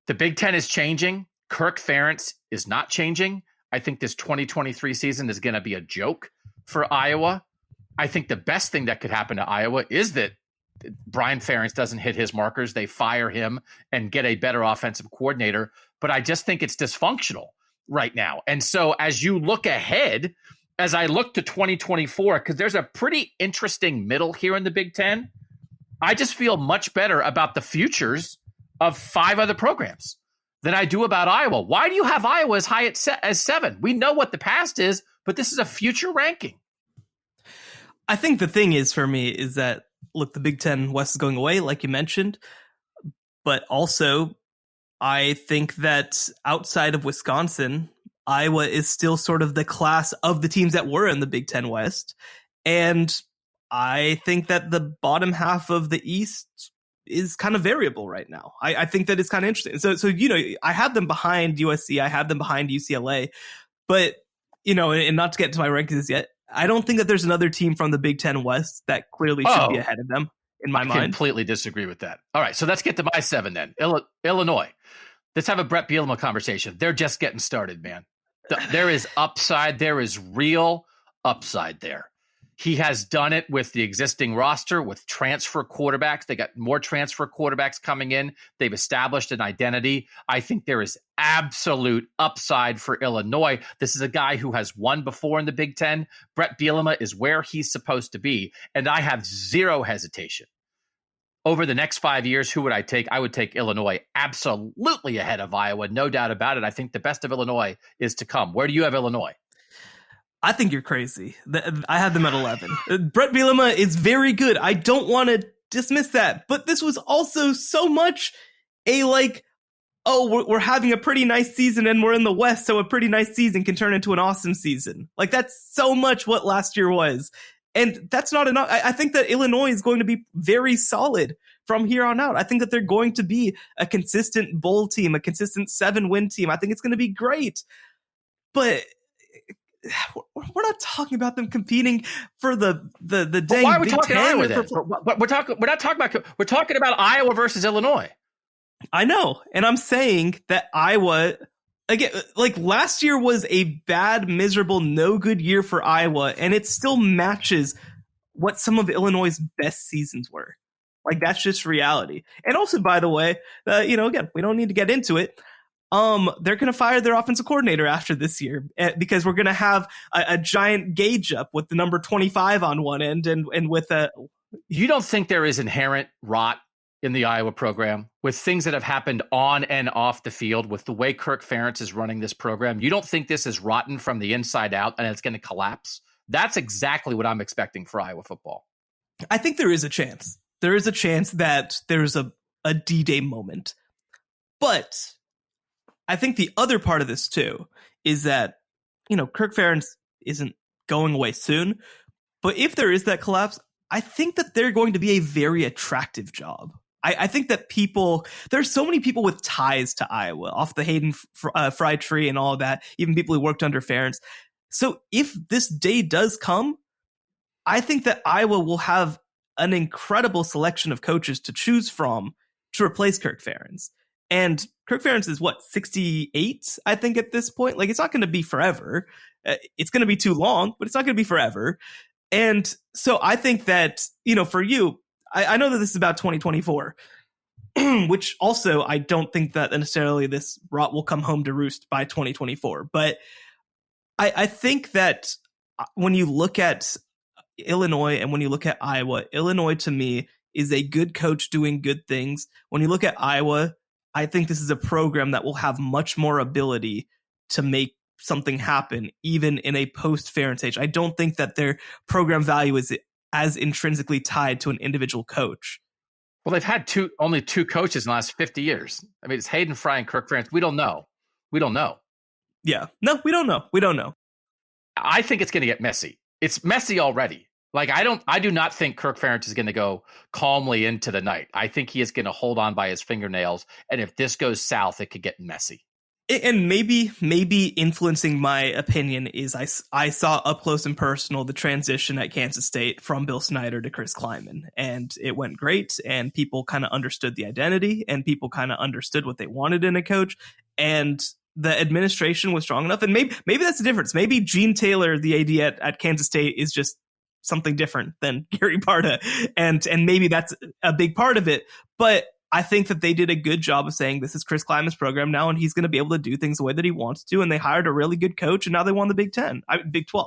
the Big Ten is changing. Kirk Ferentz is not changing. I think this 2023 season is going to be a joke for Iowa. I think the best thing that could happen to Iowa is that Brian Ferentz doesn't hit his markers. They fire him and get a better offensive coordinator. But I just think it's dysfunctional right now. And so as you look ahead, as I look to 2024, because there's a pretty interesting middle here in the Big Ten, I just feel much better about the futures of 5 other programs than I do about Iowa. Why do you have Iowa as high as 7? We know what the past is, but this is a future ranking. I think the thing is for me is that, look, the Big Ten West is going away, like you mentioned, but also I think that outside of Wisconsin, Iowa is still sort of the class of the teams that were in the Big Ten West. And I think that the bottom half of the East is kind of variable right now. I think that it's kind of interesting. So, I have them behind USC. I have them behind UCLA. But, and not to get to my rankings yet, I don't think that there's another team from the Big Ten West that clearly should be ahead of them in my mind. I completely disagree with that. All right, so let's get to my 7 then. Illinois. Let's have a Brett Bielema conversation. They're just getting started, man. There is upside. There is real upside there. He has done it with the existing roster, with transfer quarterbacks. They got more transfer quarterbacks coming in. They've established an identity. I think there is absolute upside for Illinois. This is a guy who has won before in the Big Ten. Brett Bielema is where he's supposed to be. And I have zero hesitation. Over the next 5 years, who would I take? I would take Illinois absolutely ahead of Iowa. No doubt about it. I think the best of Illinois is to come. Where do you have Illinois? I think you're crazy. I have them at 11. Brett Bielema is very good. I don't want to dismiss that. But this was also so much we're having a pretty nice season and we're in the West, so a pretty nice season can turn into an awesome season. Like, that's so much what last year was. And that's not enough. I think that Illinois is going to be very solid from here on out. I think that they're going to be a consistent bowl team, a consistent 7-win team. I think it's going to be great. But we're not talking about them competing for the dang why are we Big talking 10 Iowa then? We're talking about Iowa versus Illinois. I know, and I'm saying that Iowa, again, like last year was a bad, miserable, no good year for Iowa, and it still matches what some of Illinois' best seasons were. Like, that's just reality. And also, by the way, again, we don't need to get into it. They're going to fire their offensive coordinator after this year because we're going to have a giant gauge up with the number 25 on one end and with a. You don't think there is inherent rot in the Iowa program with things that have happened on and off the field with the way Kirk Ferentz is running this program? You don't think this is rotten from the inside out and it's going to collapse? That's exactly what I'm expecting for Iowa football. I think there is a chance. There is a chance that there's a D-Day moment. But I think the other part of this, too, is that, Kirk Ferentz isn't going away soon. But if there is that collapse, I think that they're going to be a very attractive job. I think that there's so many people with ties to Iowa off the Hayden Fry tree and all of that, even people who worked under Ferentz. So if this day does come, I think that Iowa will have an incredible selection of coaches to choose from to replace Kirk Ferentz. And Kirk Ferentz is 68, I think, at this point. Like, it's not going to be forever. It's going to be too long, but it's not going to be forever. And so I think that, for you, I know that this is about 2024, which also I don't think that necessarily this rot will come home to roost by 2024. But I think that when you look at Illinois and when you look at Iowa, Illinois to me is a good coach doing good things. When you look at Iowa, I think this is a program that will have much more ability to make something happen, even in a post-Ferentz age. I don't think that their program value is as intrinsically tied to an individual coach. Well, they've had only two coaches in the last 50 years. I mean, it's Hayden Fry and Kirk Ferentz. We don't know. Yeah. No, we don't know. I think it's going to get messy. It's messy already. Like, I do not think Kirk Ferentz is going to go calmly into the night. I think he is going to hold on by his fingernails. And if this goes south, it could get messy. And maybe influencing my opinion is I saw up close and personal the transition at Kansas State from Bill Snyder to Chris Kleiman, and it went great, and people kind of understood the identity, and people kind of understood what they wanted in a coach, and the administration was strong enough. And maybe that's the difference. Maybe Gene Taylor, the AD at Kansas State, is just something different than Gary Barta, and maybe that's a big part of it. But I think that they did a good job of saying this is Chris Kleiman's program now, and he's going to be able to do things the way that he wants to. And they hired a really good coach, and now they won the Big 12.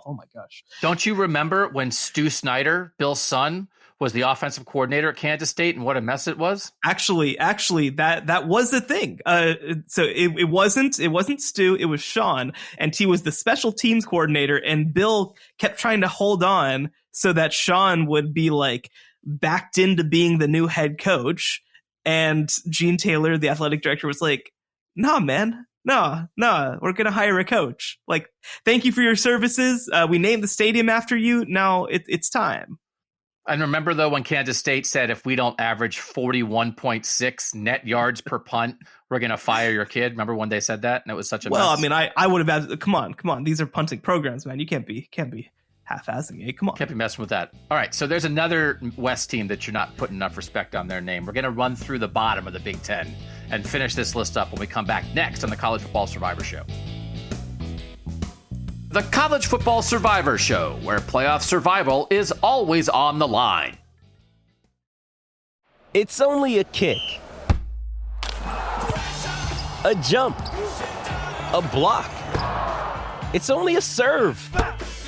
Oh my gosh! Don't you remember when Stu Snyder, Bill's son, was the offensive coordinator at Kansas State, and what a mess it was? Actually, that was the thing. So it wasn't Stu, it was Sean, and he was the special teams coordinator, and Bill kept trying to hold on so that Sean would be like backed into being the new head coach. And Gene Taylor, the athletic director, was like, nah, man, no, we're going to hire a coach. Like, thank you for your services. We named the stadium after you. Now it's time. And remember, though, when Kansas State said, if we don't average 41.6 net yards per punt, we're going to fire your kid. Remember when they said that? And it was such a mess. Well, I mean, I would have added, come on. These are punting programs, man. You can't be half-assing it. Come on. Can't be messing with that. All right, so there's another West team that you're not putting enough respect on their name. We're going to run through the bottom of the Big Ten and finish this list up when we come back next on the College Football Survivor Show. The College Football Survivor Show, where playoff survival is always on the line. It's only a kick, a jump, a block. It's only a serve.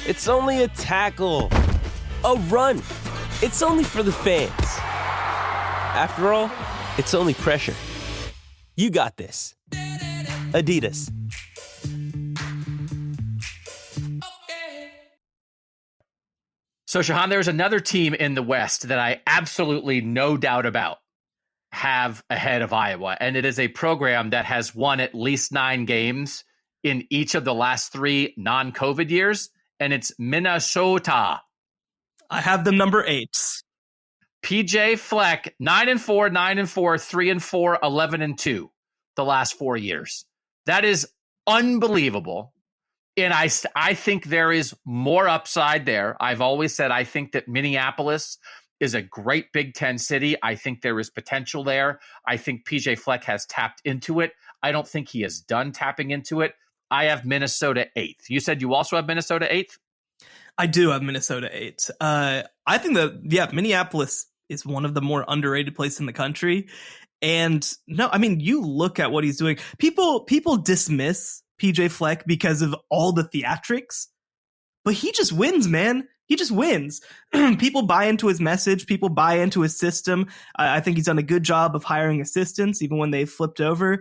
It's only a tackle, a run. It's only for the fans. After all, it's only pressure. You got this. Adidas. So, Shehan, there's another team in the West that I absolutely no doubt about have ahead of Iowa, and it is a program that has won at least 9 games in each of the last 3 non-COVID years. And it's Minnesota. I have them number 8. PJ Fleck, 9-4, 9-4, 3-4, 11-2 the last 4 years. That is unbelievable. And I think there is more upside there. I've always said I think that Minneapolis is a great Big Ten city. I think there is potential there. I think PJ Fleck has tapped into it. I don't think he is done tapping into it. I have Minnesota 8th. You said you also have Minnesota 8th? I do have Minnesota 8. I think that, Minneapolis is one of the more underrated places in the country. And no, I mean, you look at what he's doing. People dismiss PJ Fleck because of all the theatrics, but he just wins, man. He just wins. People buy into his message. People buy into his system. I think he's done a good job of hiring assistants, even when they've flipped over.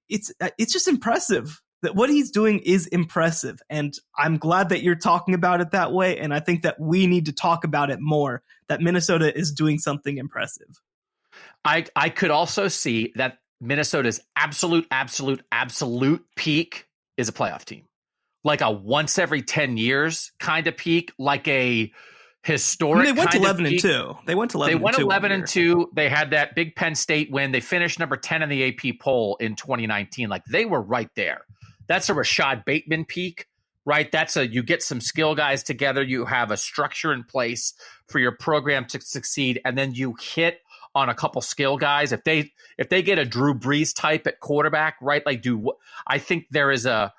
It's just impressive. That what he's doing is impressive, and I'm glad that you're talking about it that way, and I think that we need to talk about it more, that Minnesota is doing something impressive. I could also see that Minnesota's absolute peak is a playoff team. Like a once every 10 years kind of peak, like a historic they went kind 11-2. They went 11-2. They went 11-2. They had that big Penn State win. They finished number 10 in the AP poll in 2019. Like, they were right there. That's a Rashad Bateman peak. right? You get some skill guys together. You have a structure in place for your program to succeed. And then you hit on a couple skill guys. If they get a Drew Brees type at quarterback, right? I think there is an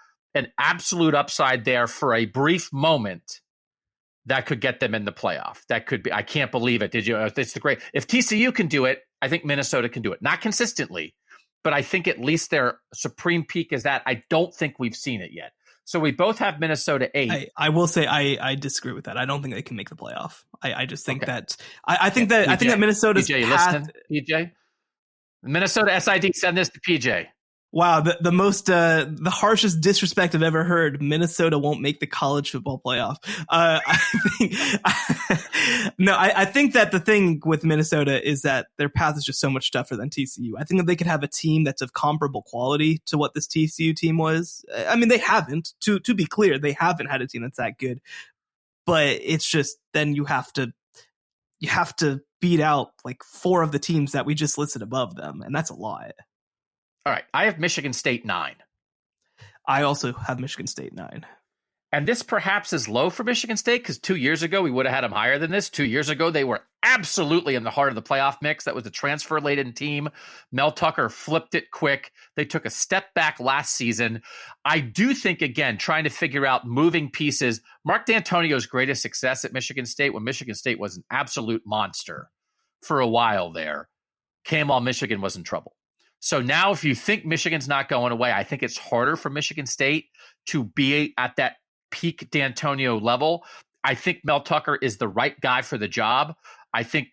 absolute upside there for a brief moment that could get them in the playoff. That could be, I can't believe it. It's if TCU can do it, I think Minnesota can do it. Not consistently, but I think at least their supreme peak is that. I don't think we've seen it yet. So we both have Minnesota 8. I will say I disagree with that. I don't think they can make the playoff. I just think that I think that Minnesota's PJ, path. PJ, Minnesota SID, send this to PJ. Wow, the harshest disrespect I've ever heard. Minnesota won't make the college football playoff. I think that the thing with Minnesota is that their path is just so much tougher than TCU. I think that they could have a team that's of comparable quality to what this TCU team was. I mean, they haven't. To be clear, they haven't had a team that's that good. But it's just then you have to beat out like 4 of the teams that we just listed above them, and that's a lot. All right, I have Michigan State 9. I also have Michigan State 9. And this perhaps is low for Michigan State because 2 years ago we would have had them higher than this. 2 years ago they were absolutely in the heart of the playoff mix. That was a transfer-laden team. Mel Tucker flipped it quick. They took a step back last season. I do think, again, trying to figure out moving pieces. Mark D'Antonio's greatest success at Michigan State, when Michigan State was an absolute monster for a while there, came while Michigan was in trouble. So now if you think Michigan's not going away, I think it's harder for Michigan State to be at that peak D'Antonio level. I think Mel Tucker is the right guy for the job. I think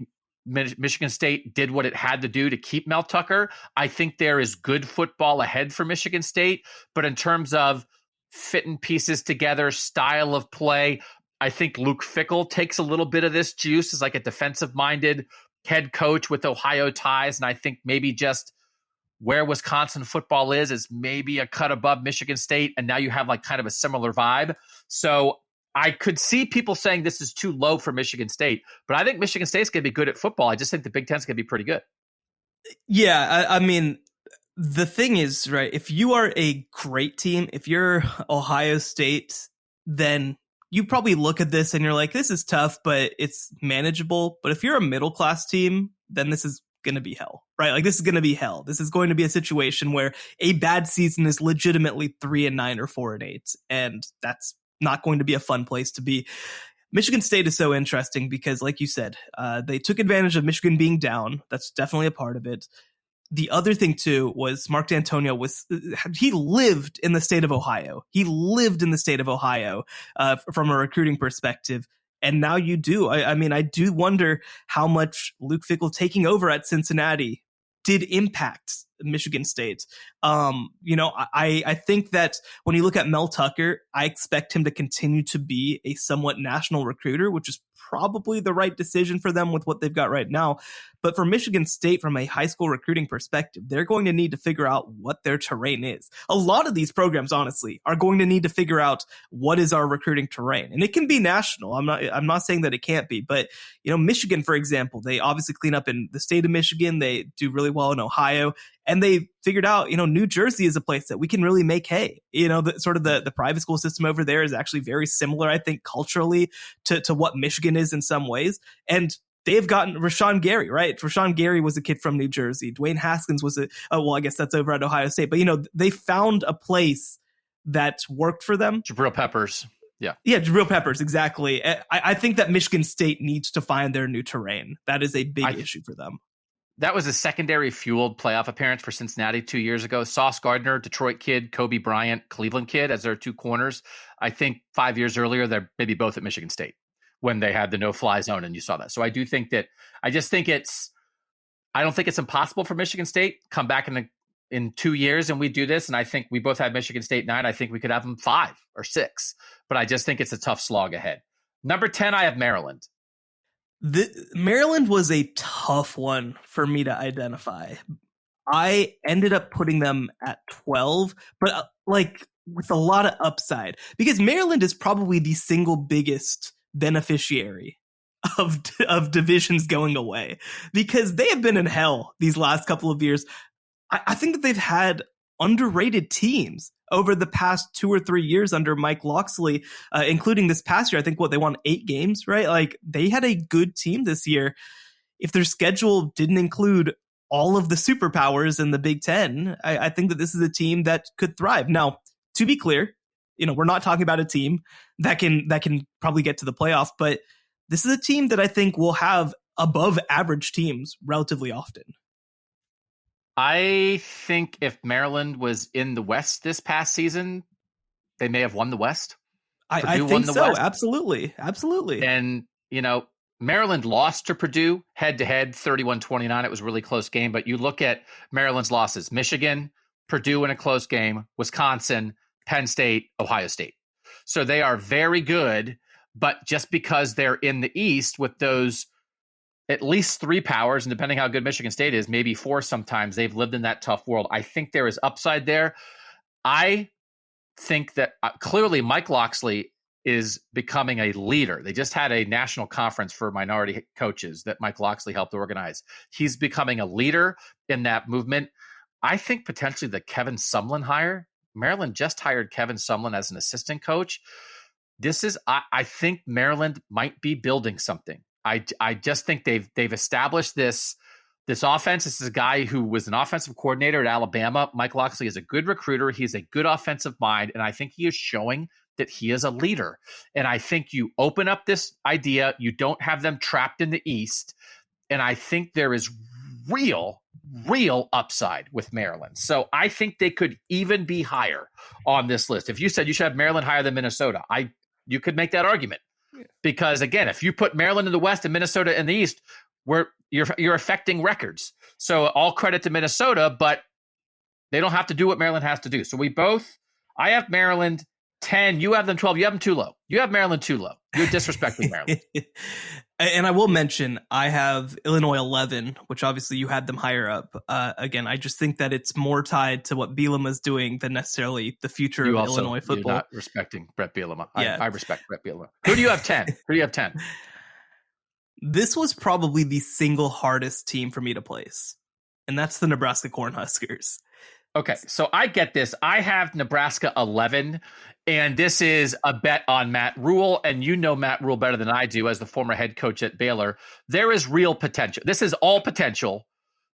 Michigan State did what it had to do to keep Mel Tucker. I think there is good football ahead for Michigan State. But in terms of fitting pieces together, style of play, I think Luke Fickell takes a little bit of this juice as like a defensive-minded head coach with Ohio ties. And I think maybe just where Wisconsin football is maybe a cut above Michigan State, and now you have like kind of a similar vibe. So I could see people saying this is too low for Michigan State, but I think Michigan State's going to be good at football. I just think the Big Ten's going to be pretty good. Yeah, I mean, the thing is, right, if you are a great team, if you're Ohio State, then you probably look at this and you're like, this is tough, but it's manageable. But if you're a middle-class team, then this is going to be hell, right? Like, this is going to be hell. This is going to be a situation where a bad season is legitimately 3-9 or 4-8, and that's not going to be a fun place to be. Michigan State is so interesting because, like you said, they took advantage of Michigan being down. That's definitely a part of it. The other thing, too, was Mark D'Antonio he lived in the state of Ohio. He lived in the state of Ohio from a recruiting perspective. And now you do. I mean, I do wonder how much Luke Fickell taking over at Cincinnati did impact Michigan State. I think that when you look at Mel Tucker, I expect him to continue to be a somewhat national recruiter, which is probably the right decision for them with what they've got right now. But for Michigan State, from a high school recruiting perspective, they're going to need to figure out what their terrain is. A lot of these programs, honestly, are going to need to figure out what is our recruiting terrain. And it can be national. I'm not saying that it can't be, but Michigan, for example, they obviously clean up in the state of Michigan. They do really well in Ohio. And they figured out, New Jersey is a place that we can really make hay. The private school system over there is actually very similar, I think, culturally to what Michigan is in some ways. And they've gotten Rashawn Gary, right? Rashawn Gary was a kid from New Jersey. Dwayne Haskins was I guess that's over at Ohio State. But, they found a place that worked for them. Jabril Peppers. Yeah, Jabril Peppers, exactly. I think that Michigan State needs to find their new terrain. That is a big issue for them. That was a secondary fueled playoff appearance for Cincinnati 2 years ago. Sauce Gardner, Detroit kid, Kobe Bryant, Cleveland kid as their two corners. I think 5 years earlier, they're maybe both at Michigan State when they had the no-fly zone, and you saw that. So I do think that I don't think it's impossible for Michigan State come back in 2 years and we do this. And I think we both had Michigan State 9. I think we could have them 5 or 6, but I just think it's a tough slog ahead. Number 10, I have Maryland. Maryland was a tough one for me to identify. I ended up putting them at 12, but with a lot of upside, because Maryland is probably the single biggest beneficiary of divisions going away, because they have been in hell these last couple of years. I think that they've had underrated teams over the past 2 or 3 years under Mike Locksley, including this past year. I think they won 8 games, right? Like, they had a good team this year. If their schedule didn't include all of the superpowers in the Big Ten, I think that this is a team that could thrive. Now, to be clear, we're not talking about a team that can probably get to the playoff, but this is a team that I think will have above average teams relatively often. I think if Maryland was in the West this past season, they may have won the West. I think so. West. Absolutely. And, Maryland lost to Purdue head-to-head, 31-29. It was a really close game. But you look at Maryland's losses: Michigan, Purdue in a close game, Wisconsin, Penn State, Ohio State. So they are very good. But just because they're in the East with those at least 3 powers, and depending how good Michigan State is, maybe 4 sometimes, they've lived in that tough world. I think there is upside there. I think that clearly Mike Locksley is becoming a leader. They just had a national conference for minority coaches that Mike Locksley helped organize. He's becoming a leader in that movement. I think potentially the Kevin Sumlin hire, Maryland just hired Kevin Sumlin as an assistant coach. I think Maryland might be building something. I just think they've established this offense. This is a guy who was an offensive coordinator at Alabama. Mike Locksley is a good recruiter. He's a good offensive mind, and I think he is showing that he is a leader. And I think you open up this idea, you don't have them trapped in the East, and I think there is real upside with Maryland. So I think they could even be higher on this list. If you said you should have Maryland higher than Minnesota, you could make that argument. Because again, if you put Maryland in the West and Minnesota in the East, you're affecting records. So all credit to Minnesota, but they don't have to do what Maryland has to do. So I have Maryland 10, you have them 12, you have them too low. You have Maryland too low. You're disrespecting Maryland. And I will mention, I have Illinois 11, which obviously you had them higher up. Again, I just think that it's more tied to what Bielema is doing than necessarily the future of Illinois football. You're not respecting Brett Bielema. Yeah. I respect Brett Bielema. Who do you have 10? This was probably the single hardest team for me to place, and that's the Nebraska Cornhuskers. Okay, so I get this. I have Nebraska 11, and this is a bet on Matt Rule, and you know Matt Rule better than I do as the former head coach at Baylor. There is real potential. This is all potential,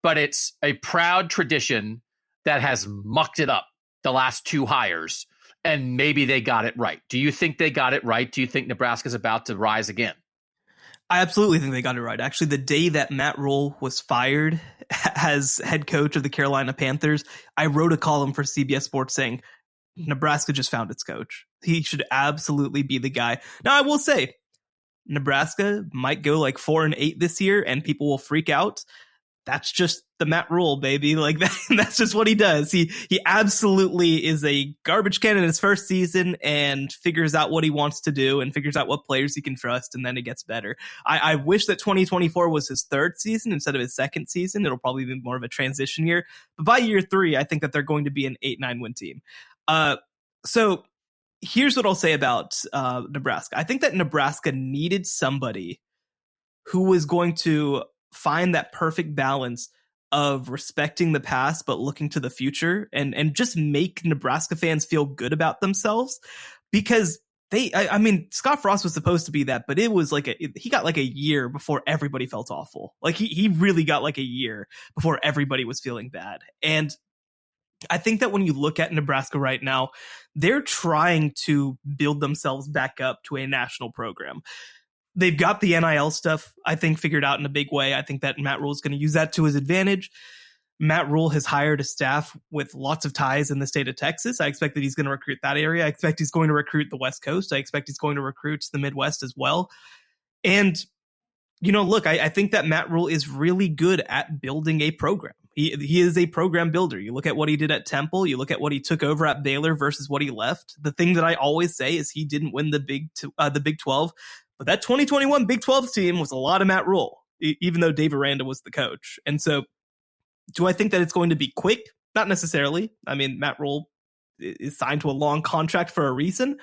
but it's a proud tradition that has mucked it up the last 2 hires, and maybe they got it right. Do you think they got it right? Do you think Nebraska's about to rise again? I absolutely think they got it right. Actually, the day that Matt Rule was fired as head coach of the Carolina Panthers, I wrote a column for CBS Sports saying Nebraska just found its coach. He should absolutely be the guy. Now, I will say Nebraska might go like 4-8 this year and people will freak out. That's just the Matt Rule, baby. Like that's just what he does. He absolutely is a garbage can in his first season and figures out what he wants to do and figures out what players he can trust, and then it gets better. I wish that 2024 was his 3rd season instead of his 2nd season. It'll probably be more of a transition year. But by year 3, I think that they're going to be an 8-9 win team. So here's what I'll say about Nebraska. I think that Nebraska needed somebody who was going to find that perfect balance of respecting the past but looking to the future and just make Nebraska fans feel good about themselves, because I mean Scott Frost was supposed to be that, but it was like he got like a year before everybody felt awful. Like he really got like a year before everybody was feeling bad. And I think that when you look at Nebraska right now, they're trying to build themselves back up to a national program. They've got the NIL stuff, I think, figured out in a big way. I think that Matt Rule is going to use that to his advantage. Matt Rule has hired a staff with lots of ties in the state of Texas. I expect that he's going to recruit that area. I expect he's going to recruit the West Coast. I expect he's going to recruit the Midwest as well. And, look, I think that Matt Rule is really good at building a program. He is a program builder. You look at what he did at Temple. You look at what he took over at Baylor versus what he left. The thing that I always say is he didn't win the Big 12. But that 2021 Big 12 team was a lot of Matt Rule, even though Dave Aranda was the coach. And so do I think that it's going to be quick? Not necessarily. I mean, Matt Rule is signed to a long contract for a reason.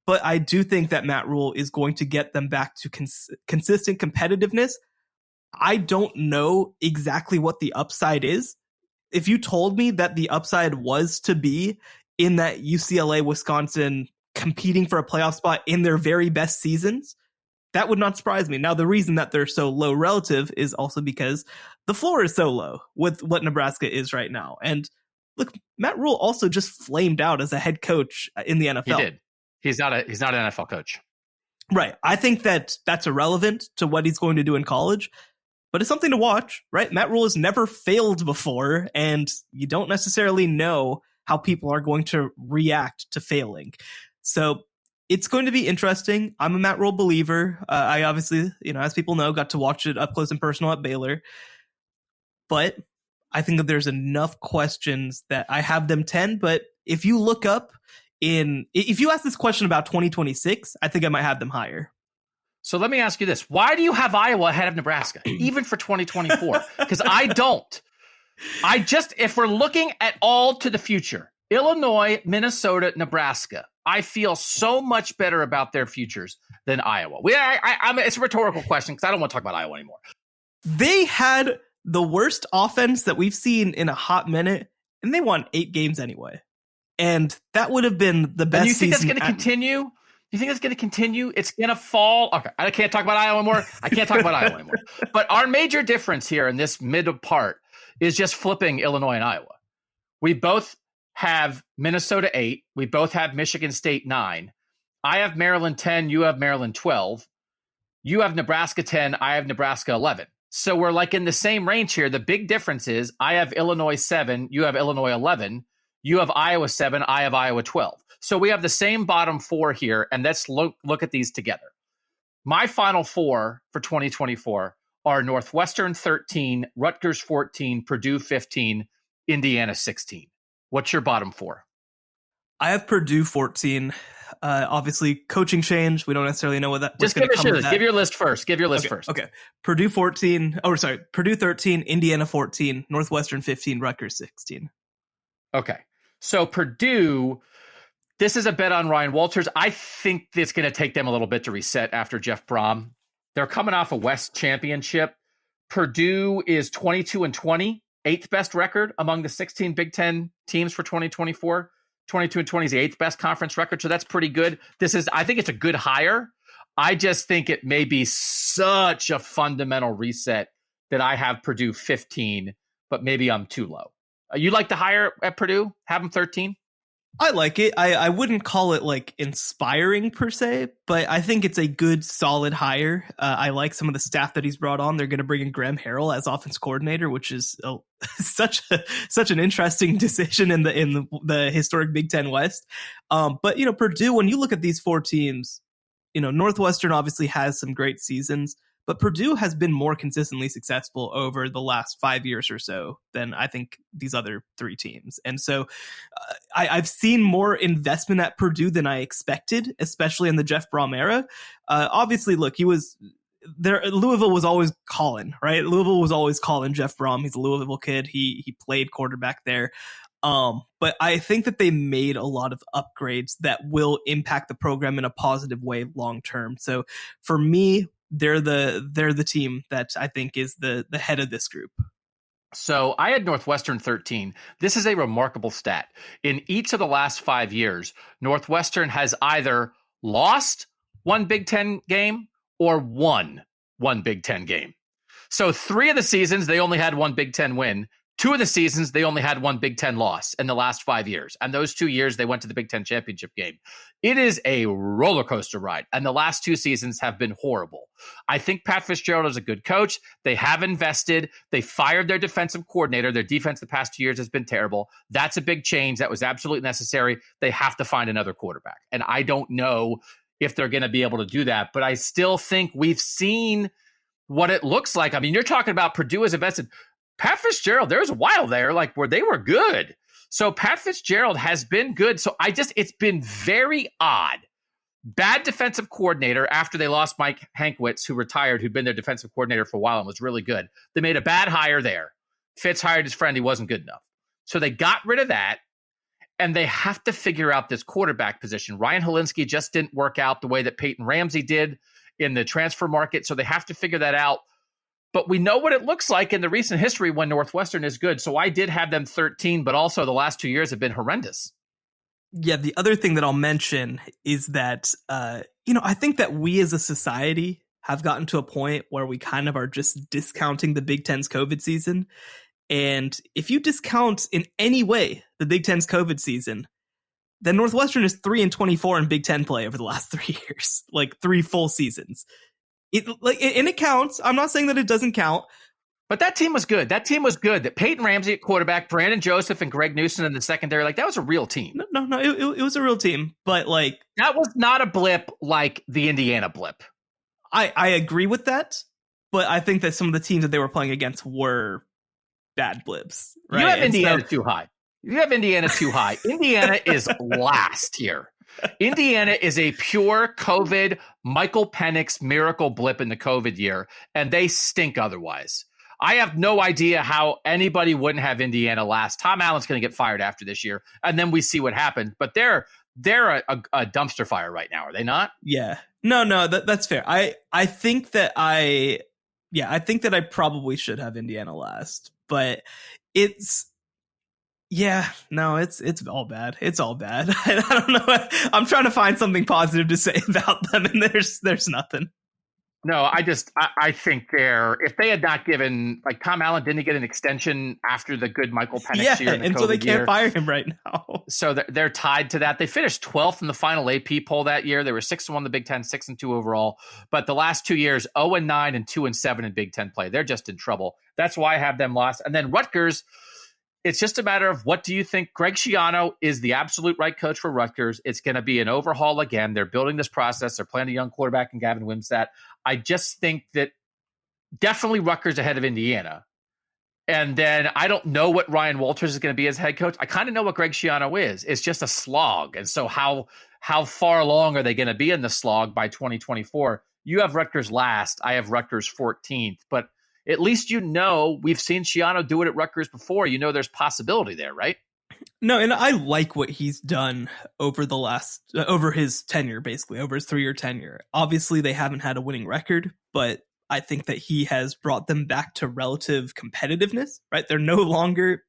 But I do think that Matt Rule is going to get them back to consistent competitiveness. I don't know exactly what the upside is if you told me that the upside was to be in that UCLA, Wisconsin competing for a playoff spot in their very best seasons, that would not surprise me. Now, the reason that they're so low relative is also because the floor is so low with what Nebraska is right now. And look, Matt Rule also just flamed out as a head coach in the NFL. He did. He's not an NFL coach. Right. I think that that's irrelevant to what he's going to do in college, but it's something to watch, right? Matt Rule has never failed before, and you don't necessarily know how people are going to react to failing. So it's going to be interesting. I'm a Matt Rule believer. I obviously, as people know, got to watch it up close and personal at Baylor. But I think that there's enough questions that I have them 10. But if you look up if you ask this question about 2026, I think I might have them higher. So let me ask you this. Why do you have Iowa ahead of Nebraska, even for 2024? Because I don't. If we're looking at all to the future, Illinois, Minnesota, Nebraska, I feel so much better about their futures than Iowa. It's a rhetorical question because I don't want to talk about Iowa anymore. They had the worst offense that we've seen in a hot minute, and they won 8 games anyway. And that would have been the best season. You think that's going to continue? You think it's going to continue? It's going to fall? Okay, I can't talk about Iowa anymore. But our major difference here in this middle part is just flipping Illinois and Iowa. We both have Minnesota 8. We both have Michigan State 9. I have Maryland 10. You have Maryland 12. You have Nebraska 10. I have Nebraska 11. So we're like in the same range here. The big difference is I have Illinois 7. You have Illinois 11. You have Iowa 7. I have Iowa 12. So we have the same bottom 4 here, and let's look at these together. My final 4 for 2024 are Northwestern 13, Rutgers 14, Purdue 15, Indiana 16. What's your bottom 4? I have Purdue 14. Obviously, coaching change. We don't necessarily know what that. Just give your list first. Okay. Purdue 14. Purdue 13, Indiana 14, Northwestern 15, Rutgers 16. Okay. So Purdue, this is a bet on Ryan Walters. I think it's going to take them a little bit to reset after Jeff Brom. They're coming off a West championship. Purdue is 22-20, 8th best record among the 16 Big Ten teams for 2024. 22-20 is the 8th best conference record, so that's pretty good. I think it's a good hire. I just think it may be such a fundamental reset that I have Purdue 15, but maybe I'm too low. You like the hire at Purdue? Have them 13? I like it. I wouldn't call it like inspiring per se, but I think it's a good, solid hire. I like some of the staff that he's brought on. They're going to bring in Graham Harrell as offense coordinator, which is such an interesting decision in the historic Big Ten West. But Purdue, when you look at these 4 teams, Northwestern obviously has some great seasons, but Purdue has been more consistently successful over the last 5 years or so than I think these other 3 teams. And so I've seen more investment at Purdue than I expected, especially in the Jeff Brom era. Obviously, look, he was there. Louisville was always calling, right? Louisville was always calling Jeff Brom. He's a Louisville kid. He played quarterback there. But I think that they made a lot of upgrades that will impact the program in a positive way long term. So for me, they're the team that I think is the head of this group. So I had Northwestern 13. This is a remarkable stat. In each of the last 5 years, Northwestern has either lost one Big Ten game or won one Big Ten game. So 3 of the seasons, they only had one Big Ten win. 2 of the seasons, they only had one Big Ten loss in the last 5 years. And those 2 years, they went to the Big Ten championship game. It is a roller coaster ride. And the last 2 seasons have been horrible. I think Pat Fitzgerald is a good coach. They have invested. They fired their defensive coordinator. Their defense the past 2 years has been terrible. That's a big change. That was absolutely necessary. They have to find another quarterback. And I don't know if they're going to be able to do that. But I still think we've seen what it looks like. I mean, you're talking about Purdue has invested. Pat Fitzgerald, there was a while there where they were good. So Pat Fitzgerald has been good. So it's been very odd. Bad defensive coordinator after they lost Mike Hankwitz, who retired, who'd been their defensive coordinator for a while and was really good. They made a bad hire there. Fitz hired his friend. He wasn't good enough. So they got rid of that, and they have to figure out this quarterback position. Ryan Helinski just didn't work out the way that Peyton Ramsey did in the transfer market. So they have to figure that out. but we know what it looks like in the recent history when Northwestern is good. So I did have them 13, but also the last 2 years have been horrendous. Yeah, the other thing that I'll mention is that, I think that we as a society have gotten to a point where we kind of are just discounting the Big Ten's COVID season. And if you discount in any way the Big Ten's COVID season, then Northwestern is 3-24 in Big Ten play over the last 3 years, like 3 full seasons. It counts. I'm not saying that it doesn't count. But that team was good. That Peyton Ramsey at quarterback, Brandon Joseph and Greg Newsom in the secondary, like that was a real team. No, it was a real team. But like that was not a blip like the Indiana blip. I agree with that, but I think that some of the teams that they were playing against were bad blips. Right? You have Indiana too high. Indiana is last here. Indiana is a pure COVID Michael Penix miracle blip in the COVID year, and they stink otherwise. I have no idea how anybody wouldn't have Indiana last. Tom Allen's going to get fired after this year, and then we see what happened. But they're a dumpster fire right now, are they not? Yeah. No, that's fair. I think that I probably should have Indiana last, but it's all bad. It's all bad. I don't know. I'm trying to find something positive to say about them, and there's nothing. No, I think if they had not given, like Tom Allen didn't get an extension after the good Michael Penix year in the and COVID so they can't year. fire him right now. So they're tied to that. They finished 12th in the final AP poll that year. They were 6-1 in the Big Ten, 6-2 overall. But the last 2 years, 0-9 and 2-7 in Big Ten play. They're just in trouble. That's why I have them lost. And then Rutgers, it's just a matter of what do you think? Greg Schiano is the absolute right coach for Rutgers. It's going to be an overhaul again. They're building this process. They're playing a young quarterback in Gavin Wimsatt. I just think that definitely Rutgers ahead of Indiana. And then I don't know what Ryan Walters is going to be as head coach. I kind of know what Greg Schiano is. It's just a slog. And so how far along are they going to be in the slog by 2024? You have Rutgers last. I have Rutgers 14th. But at least we've seen Schiano do it at Rutgers before. There's possibility there, right? No, and I like what he's done over his tenure, basically, over his 3-year tenure. Obviously, they haven't had a winning record, but I think that he has brought them back to relative competitiveness, right? They're no longer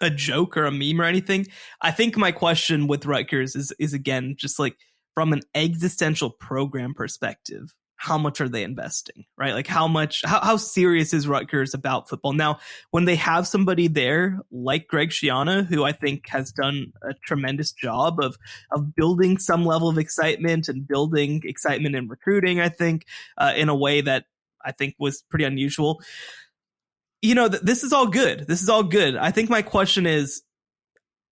a joke or a meme or anything. I think my question with Rutgers is again, just like from an existential program perspective, how much are they investing, right? Like how serious is Rutgers about football? Now, when they have somebody there like Greg Schiano, who I think has done a tremendous job of building some level of excitement and building excitement in recruiting, I think, in a way that I think was pretty unusual. This is all good. I think my question is,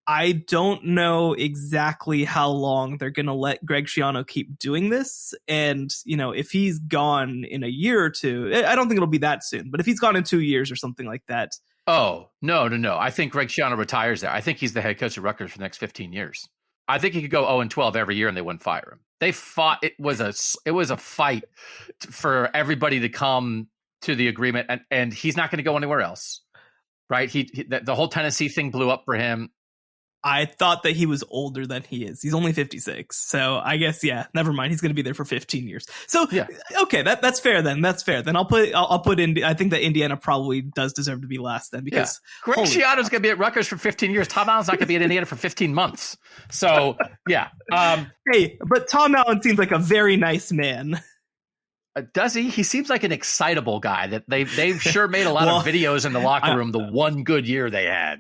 I don't know exactly how long they're going to let Greg Schiano keep doing this. And, if he's gone in a year or two, I don't think it'll be that soon, but if he's gone in 2 years or something like that. Oh, no. I think Greg Schiano retires there. I think he's the head coach of Rutgers for the next 15 years. I think he could go 0-12 every year and they wouldn't fire him. They fought. It was a fight for everybody to come to the agreement, and he's not going to go anywhere else. Right. The whole Tennessee thing blew up for him. I thought that he was older than he is. He's only 56. So I guess, never mind. He's going to be there for 15 years. So, okay, that's fair then. That's fair. Then I'll put in, I think that Indiana probably does deserve to be last then because Greg Schiano's going to be at Rutgers for 15 years. Tom Allen's not going to be at Indiana for 15 months. So, yeah. Hey, but Tom Allen seems like a very nice man. Does he? He seems like an excitable guy that they've sure made a lot of videos in the locker room the one good year they had.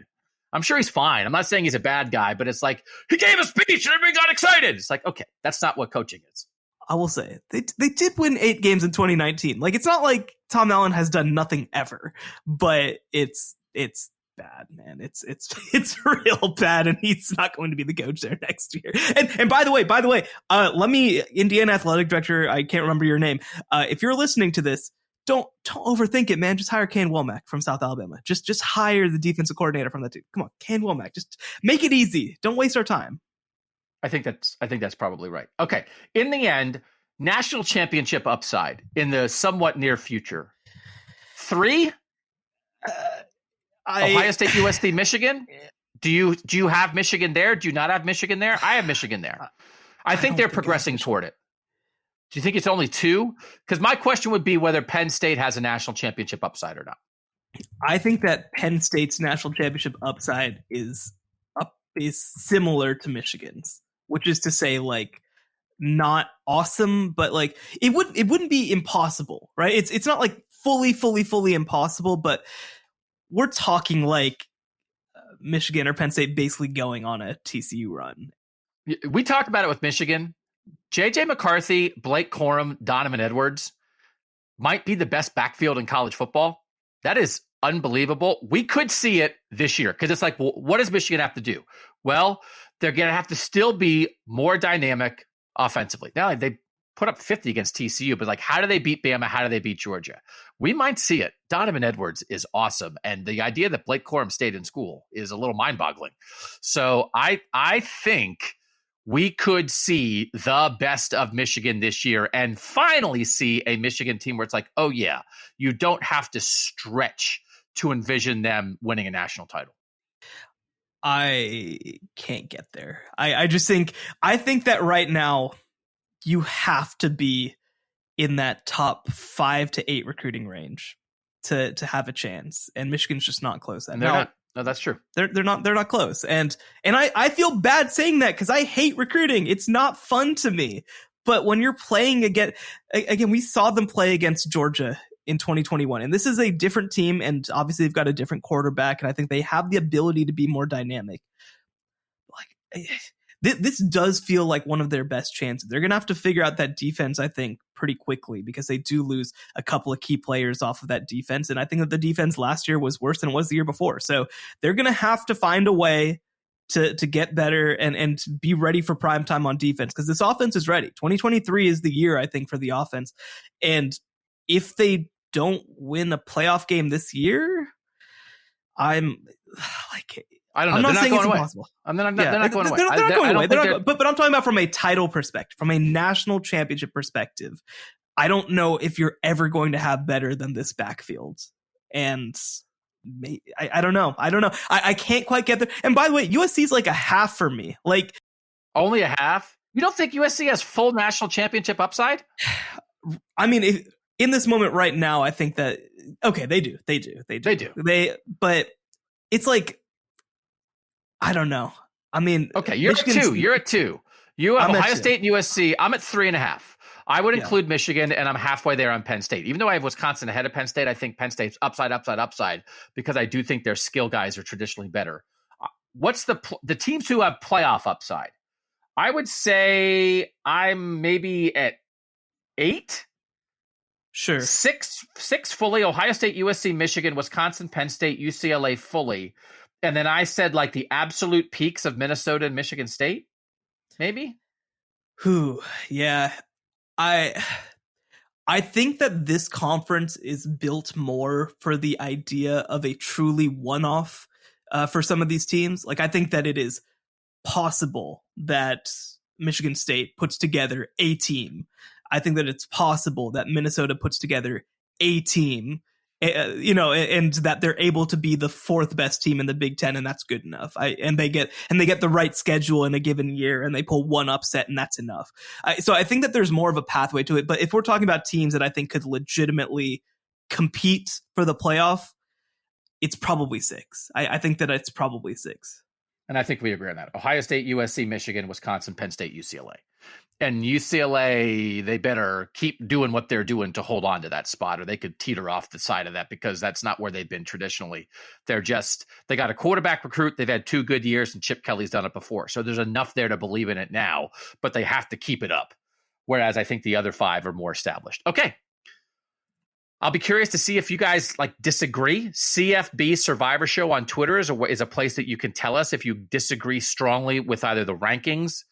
I'm sure he's fine. I'm not saying he's a bad guy, but it's like he gave a speech and everybody got excited. It's like, okay, that's not what coaching is. I will say they did win 8 games in 2019. Like, it's not like Tom Allen has done nothing ever, but it's bad, man. It's real bad, and he's not going to be the coach there next year. And by the way, Indiana athletic director, I can't remember your name. If you're listening to this, don't overthink it, man. Just hire Ken Womack from South Alabama. Just hire the defensive coordinator from that team. Come on, Ken Womack. Just make it easy. Don't waste our time. I think that's probably right. Okay. In the end, national championship upside in the somewhat near future. 3? Ohio State, USC, Michigan. Do you have Michigan there? Do you not have Michigan there? I have Michigan there. I think they're progressing toward it. Do you think it's only 2? Because my question would be whether Penn State has a national championship upside or not. I think that Penn State's national championship upside is similar to Michigan's, which is to say, like, not awesome, but like it wouldn't be impossible, right? It's not like fully impossible, but we're talking like Michigan or Penn State basically going on a TCU run. We talked about it with Michigan. J.J. McCarthy, Blake Corum, Donovan Edwards might be the best backfield in college football. That is unbelievable. We could see it this year because it's like, well, what does Michigan have to do? Well, they're going to have to still be more dynamic offensively. Now, they put up 50 against TCU, but like, how do they beat Bama? How do they beat Georgia? We might see it. Donovan Edwards is awesome. And the idea that Blake Corum stayed in school is a little mind-boggling. So I think we could see the best of Michigan this year and finally see a Michigan team where it's like, oh yeah, you don't have to stretch to envision them winning a national title. I can't get there. I think that right now you have to be in that top 5 to 8 recruiting range to have a chance. And Michigan's just not close. They're not. No, that's true. They're not close. And I feel bad saying that because I hate recruiting. It's not fun to me. But when you're playing again, we saw them play against Georgia in 2021. And this is a different team. And obviously they've got a different quarterback. And I think they have the ability to be more dynamic. Like, this does feel like one of their best chances. They're going to have to figure out that defense, I think, pretty quickly because they do lose a couple of key players off of that defense. And I think that the defense last year was worse than it was the year before. So they're going to have to find a way to get better and be ready for prime time on defense because this offense is ready. 2023 is the year, I think, for the offense. And if they don't win a playoff game this year, I'm like... I don't know. I'm not saying it's away. Impossible. They're not going away. They're not going away. But I'm talking about from a title perspective, from a national championship perspective. I don't know if you're ever going to have better than this backfield. And I don't know. I can't quite get there. And by the way, USC is like a half for me. Like only a half? You don't think USC has full national championship upside? I mean, in this moment right now, I think that okay, they do. But it's like. I don't know. I mean, okay, you're at 2. You're at 2. You have Ohio State and USC. I'm at 3.5. I would include Michigan, and I'm halfway there on Penn State. Even though I have Wisconsin ahead of Penn State, I think Penn State's upside because I do think their skill guys are traditionally better. What's the teams who have playoff upside? I would say I'm maybe at 8. Sure. 6 fully. Ohio State, USC, Michigan, Wisconsin, Penn State, UCLA fully. And then I said like the absolute peaks of Minnesota and Michigan State, maybe. Yeah. I think that this conference is built more for the idea of a truly one-off for some of these teams. Like I think that it is possible that Michigan State puts together a team. I think that it's possible that Minnesota puts together a team. And that they're able to be the 4th best team in the Big Ten, and that's good enough. And they get the right schedule in a given year, and they pull one upset, and that's enough. So I think that there's more of a pathway to it. But if we're talking about teams that I think could legitimately compete for the playoff, it's probably 6. I think that it's probably 6. And I think we agree on that. Ohio State, USC, Michigan, Wisconsin, Penn State, UCLA. And UCLA, they better keep doing what they're doing to hold on to that spot, or they could teeter off the side of that because that's not where they've been traditionally. They got a quarterback recruit. They've had 2 good years, and Chip Kelly's done it before. So there's enough there to believe in it now, but they have to keep it up. Whereas I think the other 5 are more established. Okay. I'll be curious to see if you guys disagree. CFB Survivor Show on Twitter is a place that you can tell us if you disagree strongly with either the rankings.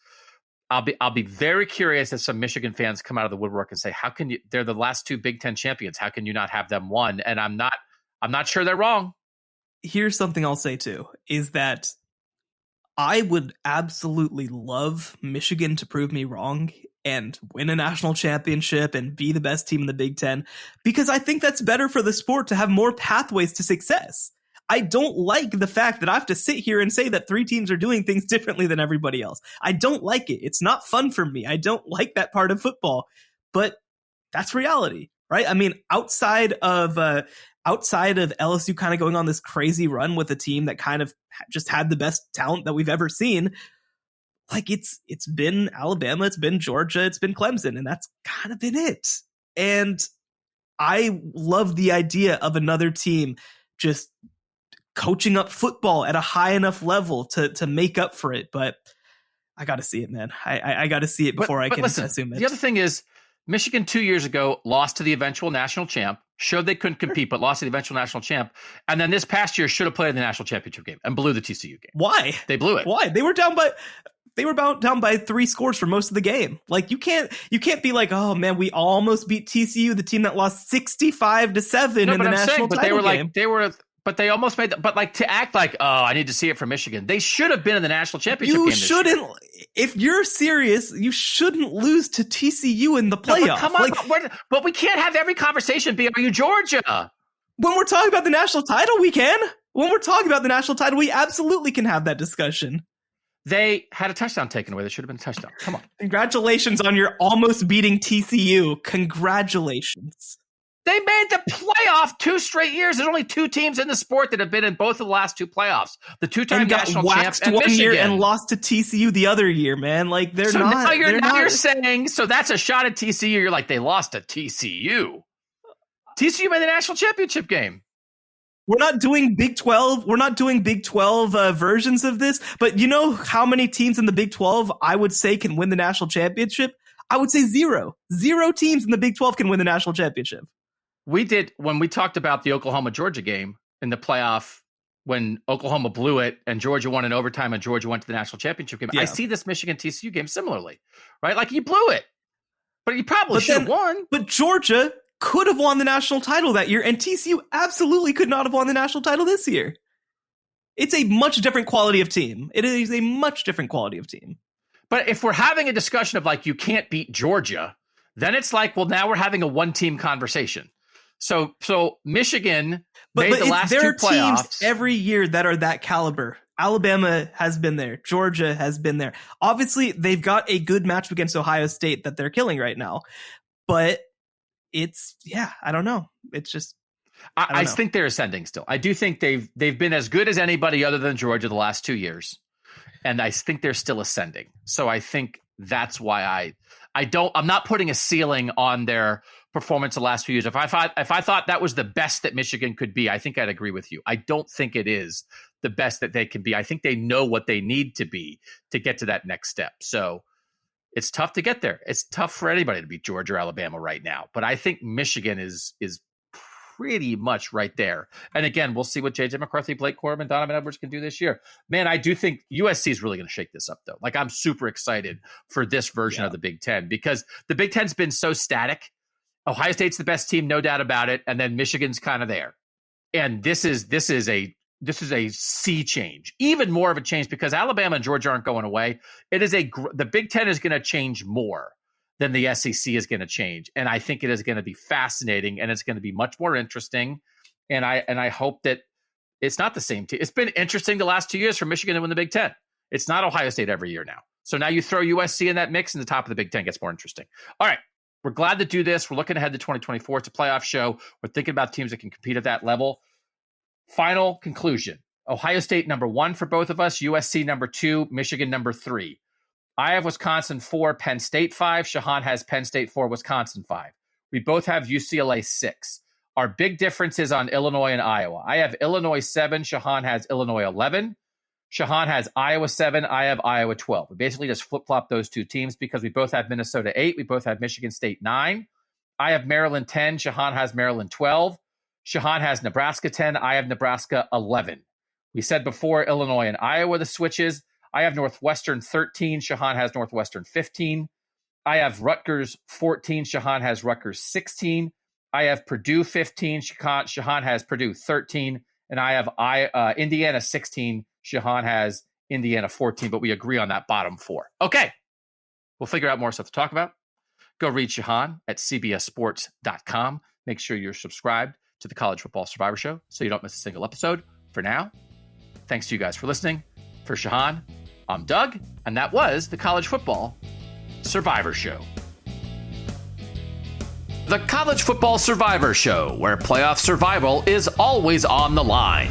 I'll be very curious if some Michigan fans come out of the woodwork and say, how can you, they're the last 2 Big Ten champions. How can you not have them one? And I'm not sure they're wrong. Here's something I'll say too, is that I would absolutely love Michigan to prove me wrong and win a national championship and be the best team in the Big Ten, because I think that's better for the sport to have more pathways to success. I don't like the fact that I have to sit here and say that 3 teams are doing things differently than everybody else. I don't like it. It's not fun for me. I don't like that part of football. but that's reality, right? I mean, outside of LSU kind of going on this crazy run with a team that kind of just had the best talent that we've ever seen, like it's been Alabama, it's been Georgia, it's been Clemson, and that's kind of been it. And I love the idea of another team just coaching up football at a high enough level to make up for it. But I got to see it, man. I got to see it before I can assume it. The other thing is, Michigan 2 years ago lost to the eventual national champ, showed they couldn't compete, but lost to the eventual national champ. And then this past year should have played in the national championship game and blew the TCU game. Why? They blew it. Why? They were down by 3 scores for most of the game. Like you can't be like, oh man, we almost beat TCU, the team that lost 65-7 in the national title game. But they almost made but like to act like, oh, I need to see it for Michigan. They should have been in the national championship game. You shouldn't. If you're serious, you shouldn't lose to TCU in the playoff. No, come on, but we can't have every conversation be, are you Georgia? When we're talking about the national title, we can. When we're talking about the national title, we absolutely can have that discussion. They had a touchdown taken away. There should have been a touchdown. Come on. Congratulations on your almost beating TCU. Congratulations. They made the playoff 2 straight years. There's only 2 teams in the sport that have been in both of the last 2 playoffs. The 2-time national champs and one Michigan. Year and lost to TCU the other year, man. Like they're not. Now you're saying, so that's a shot at TCU. You're like, they lost to TCU. TCU made the national championship game. We're not doing Big 12. We're not doing Big 12 versions of this. But you know how many teams in the Big 12 I would say can win the national championship? I would say 0. 0 teams in the Big 12 can win the national championship. We did when we talked about the Oklahoma-Georgia game in the playoff when Oklahoma blew it and Georgia won in overtime and Georgia went to the national championship game. Yeah. I see this Michigan-TCU game similarly, right? Like you blew it, but you probably should have won. But Georgia could have won the national title that year, and TCU absolutely could not have won the national title this year. It's a much different quality of team. It is a much different quality of team. But if we're having a discussion of like you can't beat Georgia, then it's like, well, now we're having a one-team conversation. So Michigan made the last 2 playoffs. There are teams every year that are that caliber. Alabama has been there. Georgia has been there. Obviously, they've got a good matchup against Ohio State that they're killing right now. But I don't know. It's just I think they're ascending still. I do think they've been as good as anybody other than Georgia the last 2 years. And I think they're still ascending. So I think that's why I'm not putting a ceiling on their performance the last few years. If I thought that was the best that Michigan could be, I think I'd agree with you. I don't think it is the best that they can be. I think they know what they need to be to get to that next step. So it's tough to get there. It's tough for anybody to beat Georgia or Alabama right now. But I think Michigan is pretty much right there. And again, we'll see what J.J. McCarthy, Blake Corum, and Donovan Edwards can do this year. Man, I do think USC is really going to shake this up, though. Like, I'm super excited for this version of the Big Ten because the Big Ten's been so static. Ohio State's the best team, no doubt about it, and then Michigan's kind of there. And this is a sea change, even more of a change because Alabama and Georgia aren't going away. The Big Ten is going to change more than the SEC is going to change, and I think it is going to be fascinating and it's going to be much more interesting. And I hope that it's not the same team. It's been interesting the last 2 years for Michigan to win the Big Ten. It's not Ohio State every year now. So now you throw USC in that mix, and the top of the Big Ten gets more interesting. All right. We're glad to do this. We're looking ahead to 2024. It's a playoff show. We're thinking about teams that can compete at that level. Final conclusion. Ohio State number 1 for both of us. USC number 2. Michigan number 3. I have Wisconsin 4, Penn State 5. Shehan has Penn State 4, Wisconsin 5. We both have UCLA 6. Our big difference is on Illinois and Iowa. I have Illinois 7. Shehan has Illinois 11. Shehan has Iowa 7. I have Iowa 12. We basically just flip-flop those 2 teams because we both have Minnesota 8. We both have Michigan State 9. I have Maryland 10. Shehan has Maryland 12. Shehan has Nebraska 10. I have Nebraska 11. We said before Illinois and Iowa the switches. I have Northwestern 13. Shehan has Northwestern 15. I have Rutgers 14. Shehan has Rutgers 16. I have Purdue 15. Shehan has Purdue 13. And I have Indiana 16. Shehan has Indiana 14, but we agree on that bottom 4. Okay. We'll figure out more stuff to talk about. Go read Shehan at cbssports.com. Make sure you're subscribed to the College Football Survivor Show so you don't miss a single episode. For now, thanks to you guys for listening. For Shehan, I'm Doug, and that was the College Football Survivor Show. the College Football Survivor Show, where playoff survival is always on the line.